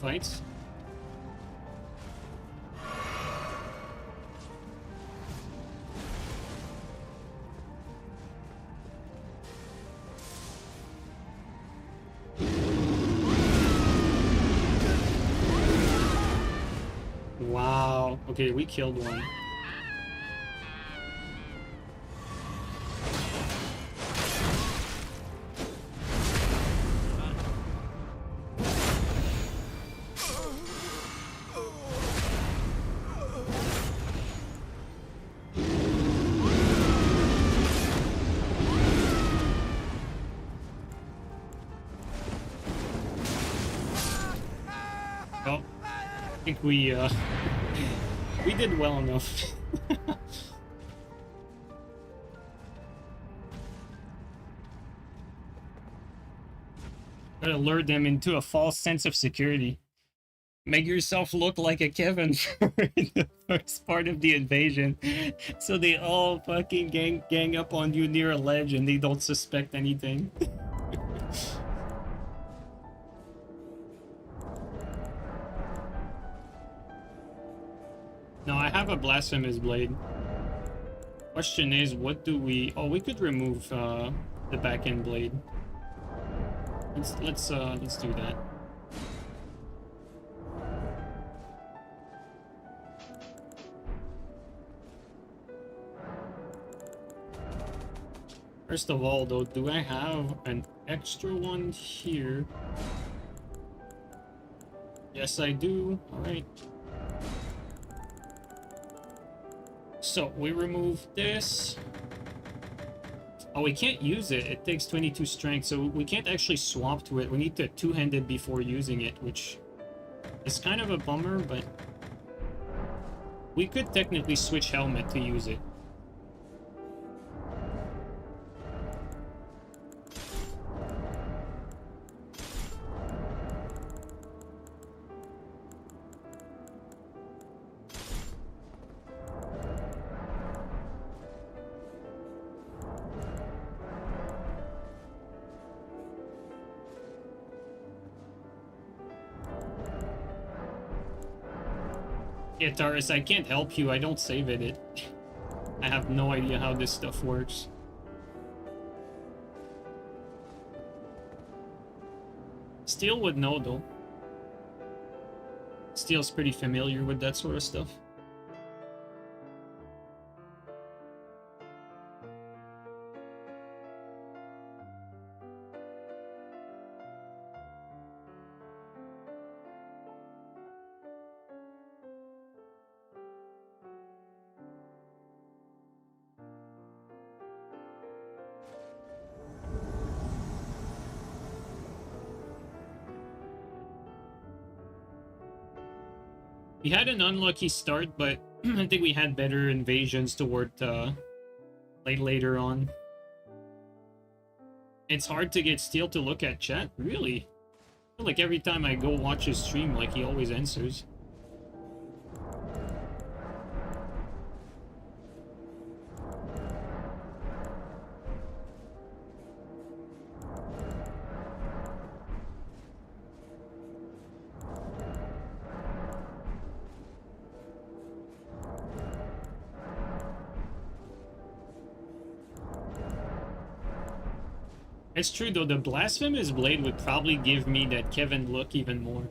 Fights. wow. Okay, we killed one. Well, I think we we did well enough. Gotta lure them into a false sense of security. Make yourself look like a Kevin for the first part of the invasion, so they all fucking gang up on you near a ledge and they don't suspect anything. No, I have a blasphemous blade. Question is, what do we? Oh, we could remove the back end blade. Let's do that. First of all, though, do I have an extra one here? Yes, I do. All right. So we remove this. Oh, we can't use it. It takes 22 strength, so we can't actually swap to it. We need to two-hand it before using it, which is kind of a bummer, but we could technically switch helmet to use it. Yeah, Taurus, I can't help you. I don't save it. I have no idea how this stuff works. Steel would know, though. Steel's pretty familiar with that sort of stuff. We had an unlucky start, but I think we had better invasions toward later on. It's hard to get Steel to look at chat, really. I feel like every time I go watch his stream, like he always answers. It's true though, the Blasphemous Blade would probably give me that Kevin look even more.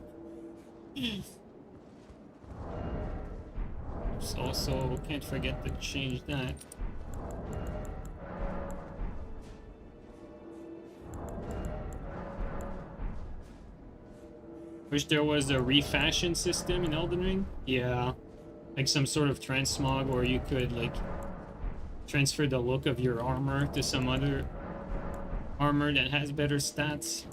Also, can't forget to change that. Wish there was a refashion system in Elden Ring. Yeah, like some sort of transmog, or you could like transfer the look of your armor to some other armor that has better stats.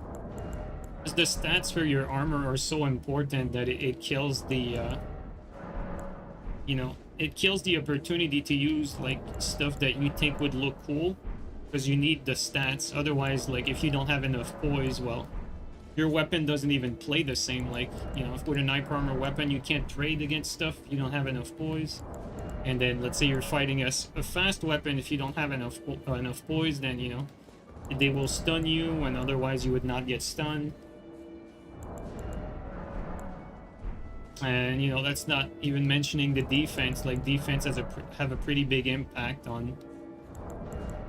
Because the stats for your armor are so important that it kills the you know, it kills the opportunity to use like stuff that you think would look cool, because you need the stats. Otherwise, like if you don't have enough poise, well, your weapon doesn't even play the same. Like, you know, if with a knife armor weapon you can't trade against stuff, you don't have enough poise. And then let's say you're fighting a fast weapon, if you don't have enough poise, then, you know, they will stun you, and otherwise you would not get stunned. And, you know, that's not even mentioning the defense. Like, defense has have a pretty big impact on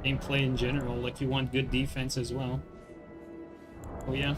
gameplay in general. Like, you want good defense as well. Oh yeah.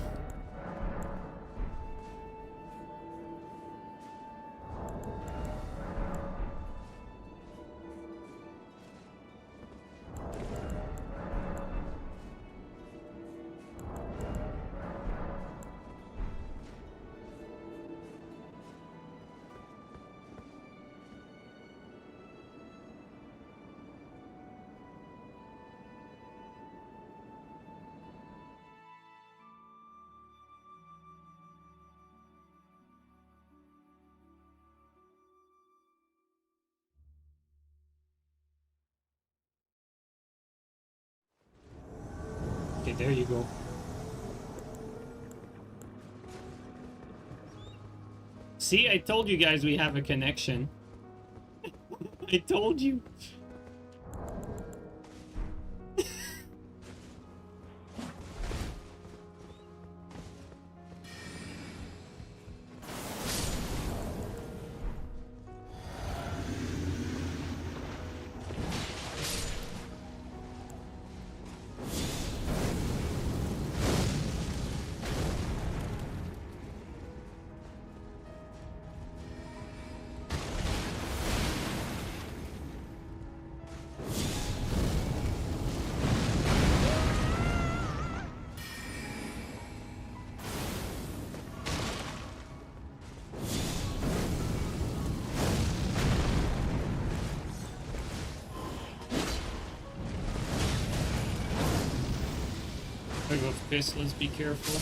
there you go. See, I told you guys we have a connection. I told you. Go fist, let's be careful.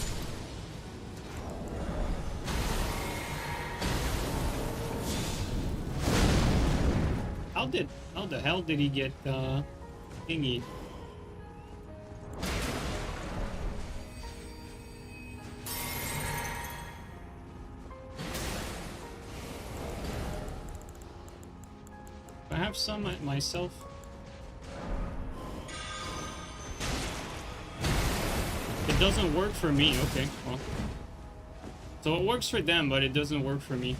How the hell did he get thingy? I have some myself. It doesn't work for me. Okay, well. So it works for them, but it doesn't work for me.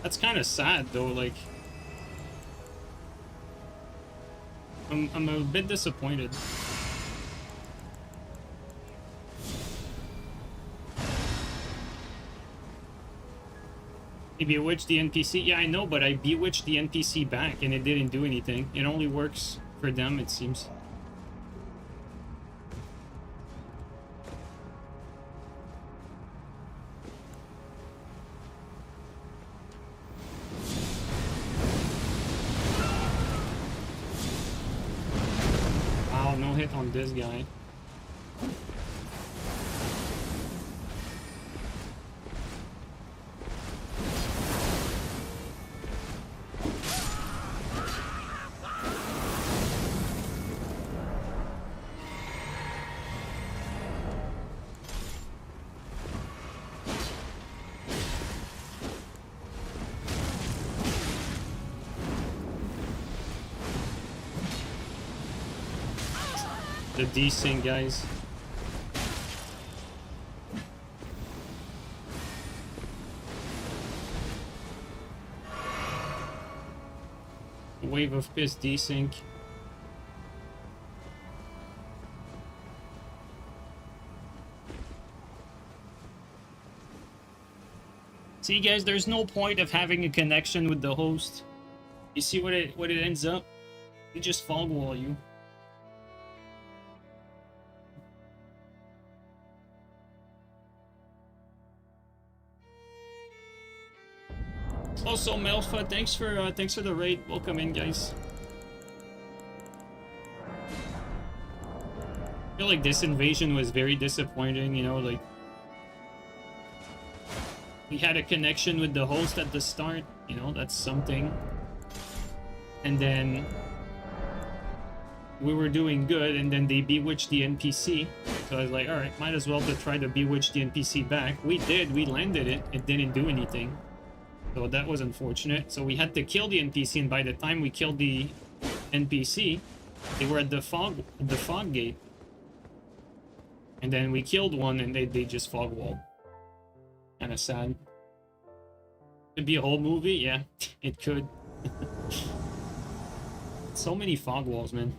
That's kind of sad, though, like... I'm a bit disappointed. He bewitched the NPC? Yeah, I know, but I bewitched the NPC back and it didn't do anything. It only works for them, it seems. Hit on this guy. The desync, guys. Wave of piss desync. See, guys, there's no point of having a connection with the host. You see what it ends up? They just fog wall you. Also, Melfa, thanks for the raid. Welcome in, guys. I feel like this invasion was very disappointing, you know, like... We had a connection with the host at the start, you know, that's something. And then... we were doing good, and then they bewitched the NPC. So I was like, alright, might as well to try to bewitch the NPC back. We did, we landed it. It didn't do anything. So that was unfortunate. So we had to kill the NPC, and by the time we killed the NPC, they were at the fog gate. And then we killed one, and they just fog walled. Kinda sad. Could be a whole movie? Yeah, it could. So many fog walls, man.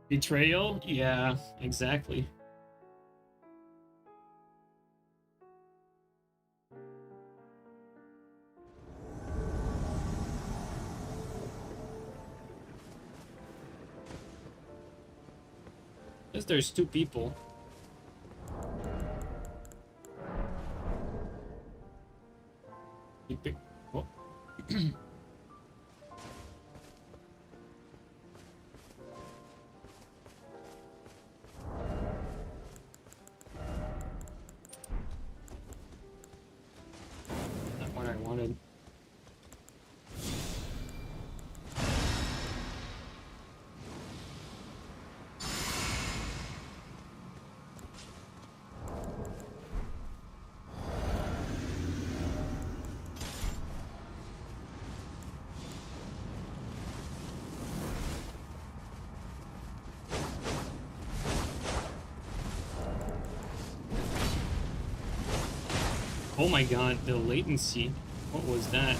Betrayal? Yeah, exactly. Guess there's two people. You pick. Oh. Not what I wanted. Oh my god, the latency. What was that?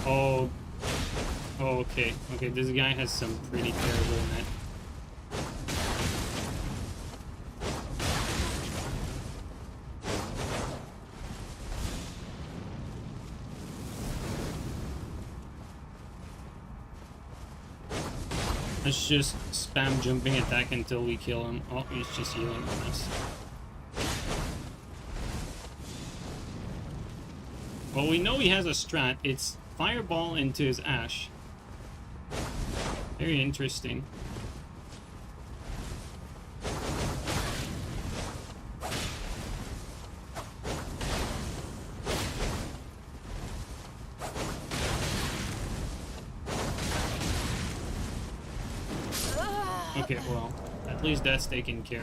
Oh. Oh, okay. Okay, this guy has some pretty terrible net. Let's just spam jumping attack until we kill him. Oh, he's just healing on us. Well, we know he has a strat. It's fireball into his ash. Very interesting. Okay, well, at least that's taken care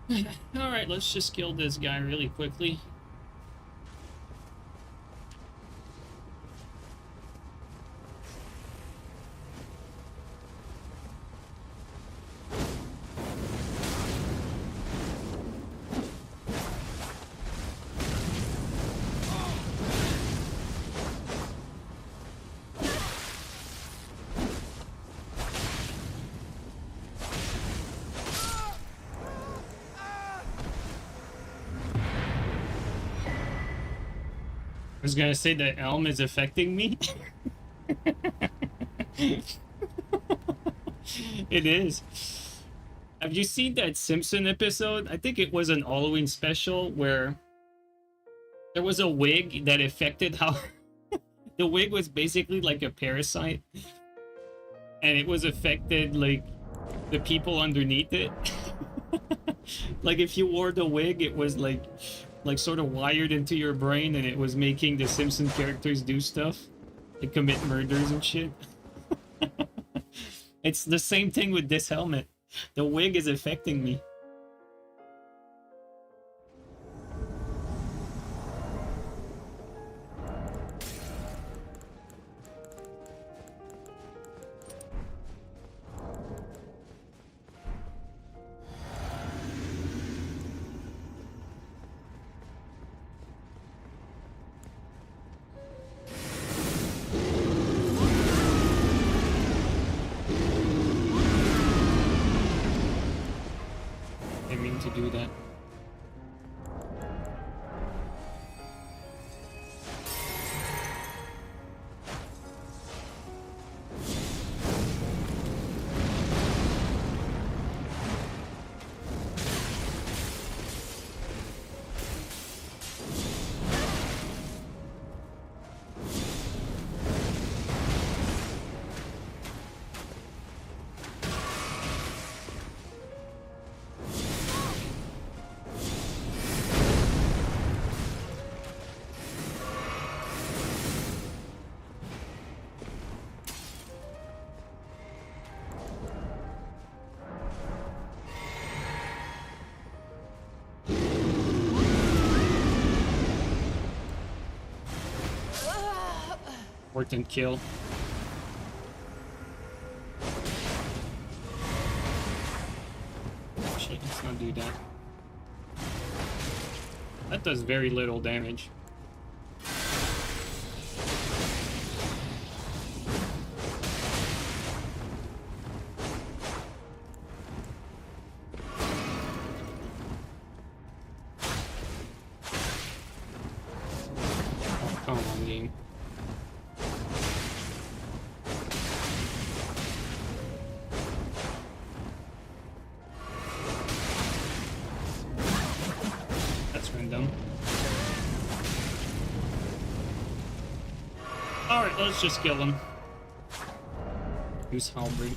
of. Alright, let's just kill this guy really quickly. I was gonna say that Elm is affecting me. It is. Have you seen that Simpson episode? I think it was an Halloween special where there was a wig that affected how the wig was basically like a parasite, and it was affected like the people underneath it. Like if you wore the wig, it was like sort of wired into your brain, and it was making the Simpson characters do stuff, like commit murders and shit. It's the same thing with this helmet. The wig is affecting me. To do that. Important kill. That does very little damage. Oh, come on, game. That's random. Alright, let's just kill him. Use halberd.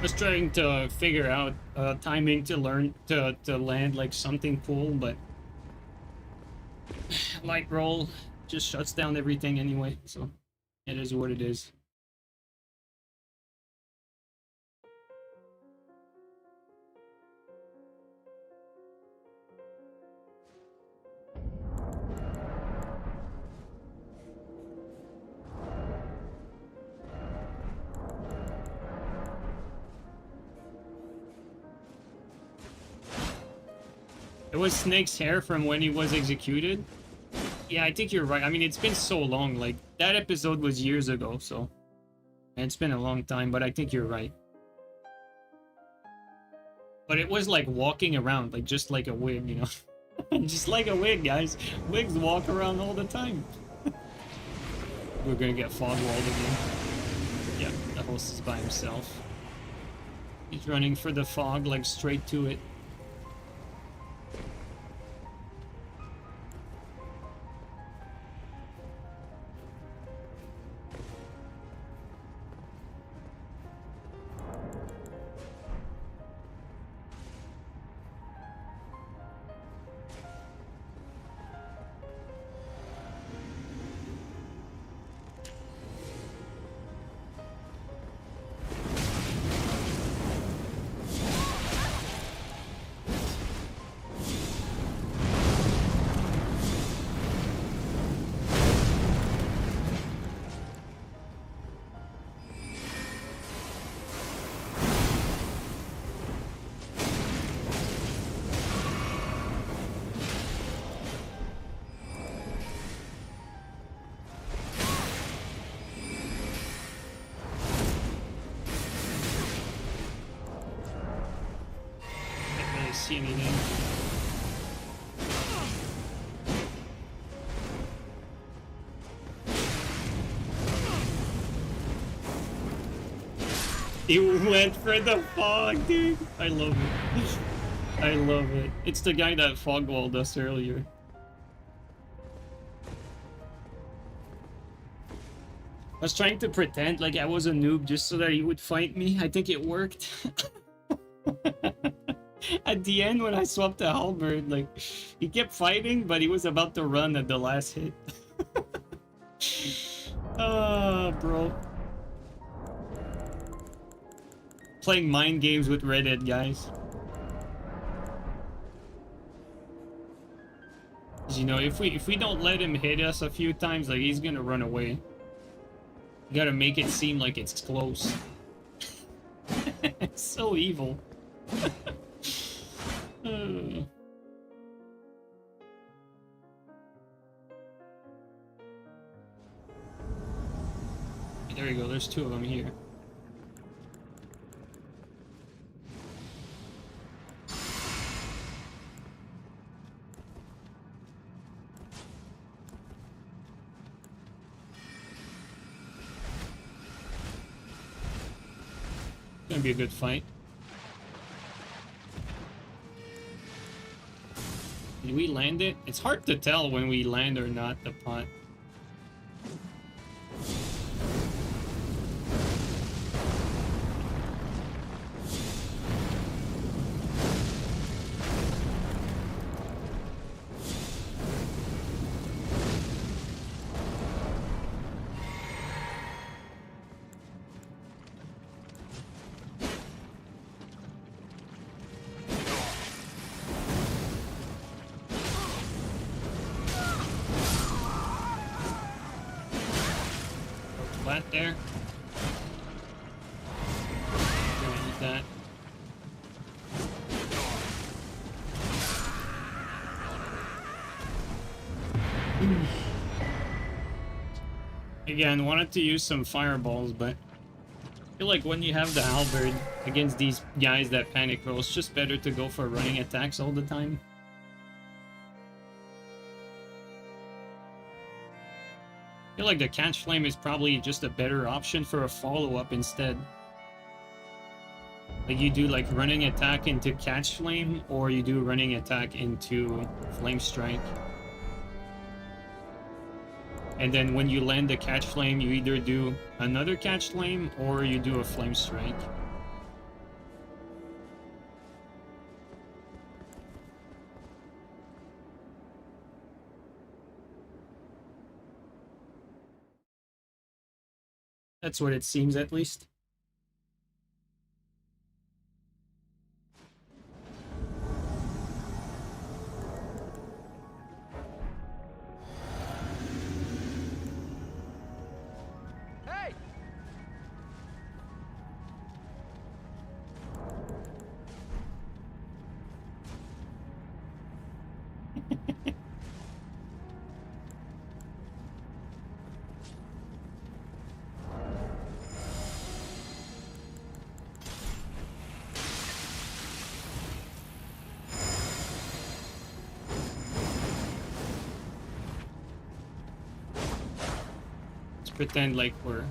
Just trying to figure out timing to learn to land like something cool, but light roll just shuts down everything anyway, so it is what it is. It was Snake's hair from when he was executed. Yeah, I think you're right. I mean, it's been so long. Like, that episode was years ago, so... And it's been a long time, but I think you're right. But it was like walking around, like just like a wig, you know? Just like a wig, guys. Wigs walk around all the time. We're gonna get fog walled again. Yeah, the host is by himself. He's running for the fog, like straight to it. See anything. He went for the fog, dude. I love it. I love it. It's the guy that fog walled us earlier. I was trying to pretend like I was a noob just so that he would fight me. I think it worked. At the end, when I swapped the halberd, like, he kept fighting, but he was about to run at the last hit. Ah, bro. Playing mind games with Reddit, guys. 'Cause, you know, if we don't let him hit us a few times, like, he's gonna run away. You gotta make it seem like it's close. It's so evil. There you go, there's two of them here. Gonna be a good fight. Did we land it? It's hard to tell when we land or not, the pot. fat there. Gonna eat that. Again, wanted to use some fireballs, but I feel like when you have the halberd against these guys that panic roll, it's just better to go for running attacks all the time. I feel like the catch flame is probably just a better option for a follow-up instead. Like you do like running attack into catch flame, or you do running attack into flame strike. And then when you land the catch flame, you either do another catch flame or you do a flame strike. That's what it seems, at least. Hey! Let's pretend like we're...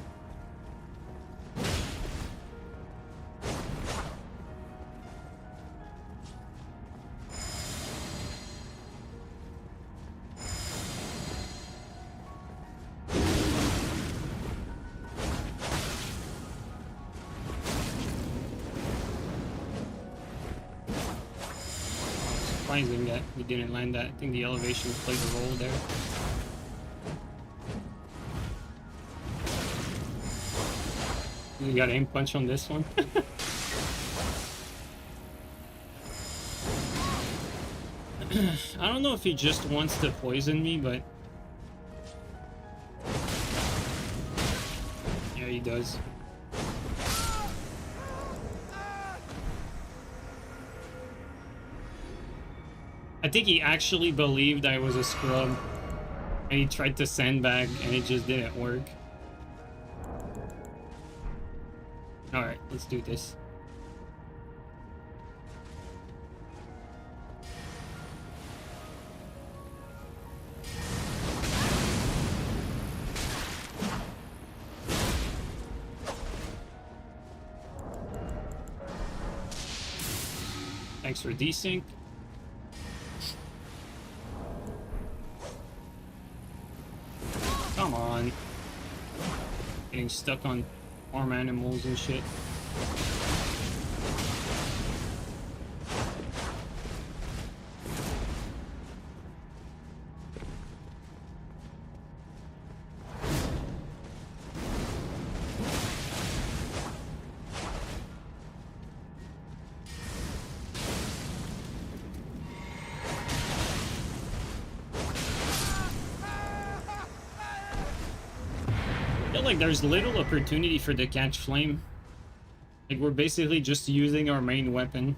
Surprising that we didn't land that. I think the elevation played a role there. You got aim punch on this one. I don't know if he just wants to poison me, but yeah, he does. I think he actually believed I was a scrub, and he tried to sandbag, and it just didn't work. Alright, let's do this. Thanks for desync. Come on. Getting stuck on farm animals and shit. Like there's little opportunity for the catch flame. Like we're basically just using our main weapon.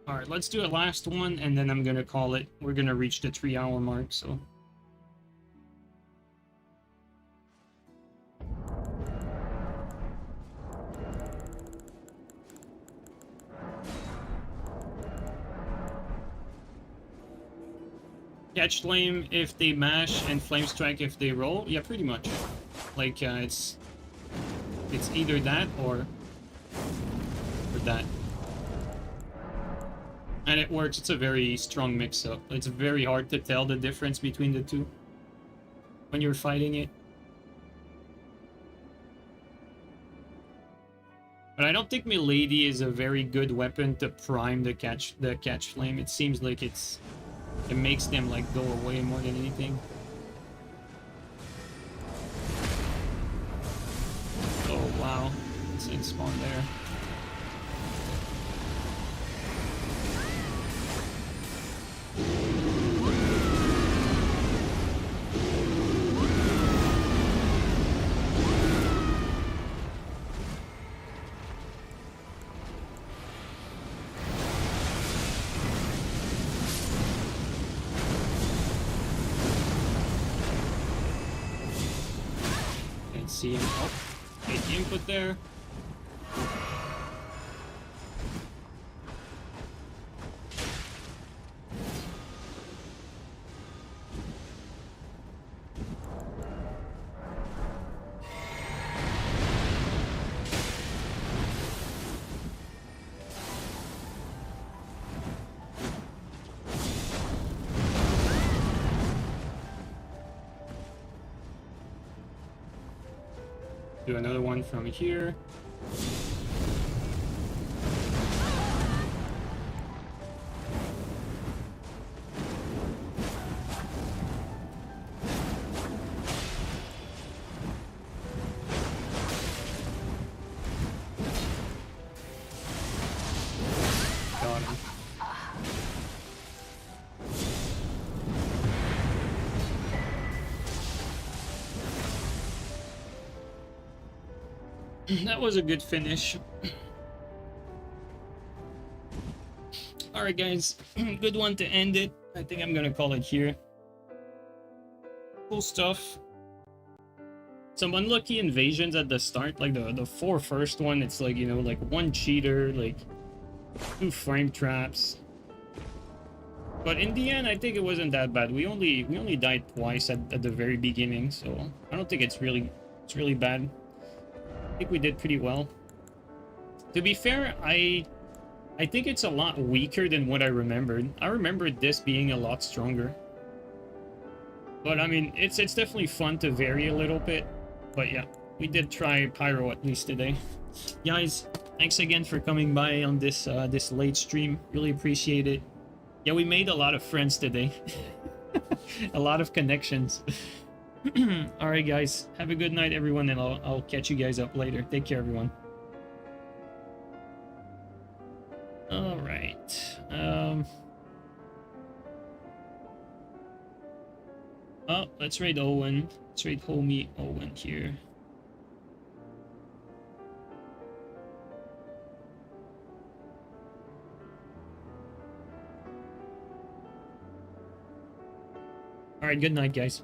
All right, let's do a last one and then I'm gonna call it. We're gonna reach the 3-hour mark, so. Catch flame if they mash and flame strike if they roll. Yeah, pretty much. Like it's either that or that. And it works. It's a very strong mix-up. It's very hard to tell the difference between the two when you're fighting it. But I don't think Milady is a very good weapon to prime the catch flame. It seems like it makes them like go away more than anything. Oh wow, it's in spawn there. see him. Oh, get the input there. Do another one from here. Got him. That was a good finish. Alright guys, good one to end it. I think I'm gonna call it here. Cool stuff. Some unlucky invasions at the start, like the four first one, it's like, you know, like one cheater, like 2 frame traps. But in the end, I think it wasn't that bad. We only died twice at the very beginning, so I don't think it's really bad. I think we did pretty well. To be fair, I think it's a lot weaker than what I remembered. I remembered this being a lot stronger. But I mean, it's definitely fun to vary a little bit. But yeah, we did try Pyro at least today. Guys, thanks again for coming by on this this late stream. Really appreciate it. Yeah, we made a lot of friends today. A lot of connections. Alright guys, have a good night everyone, and I'll catch you guys up later. Take care everyone. Alright. Oh, let's raid Owen. Let's raid homie Owen here. Alright, good night guys.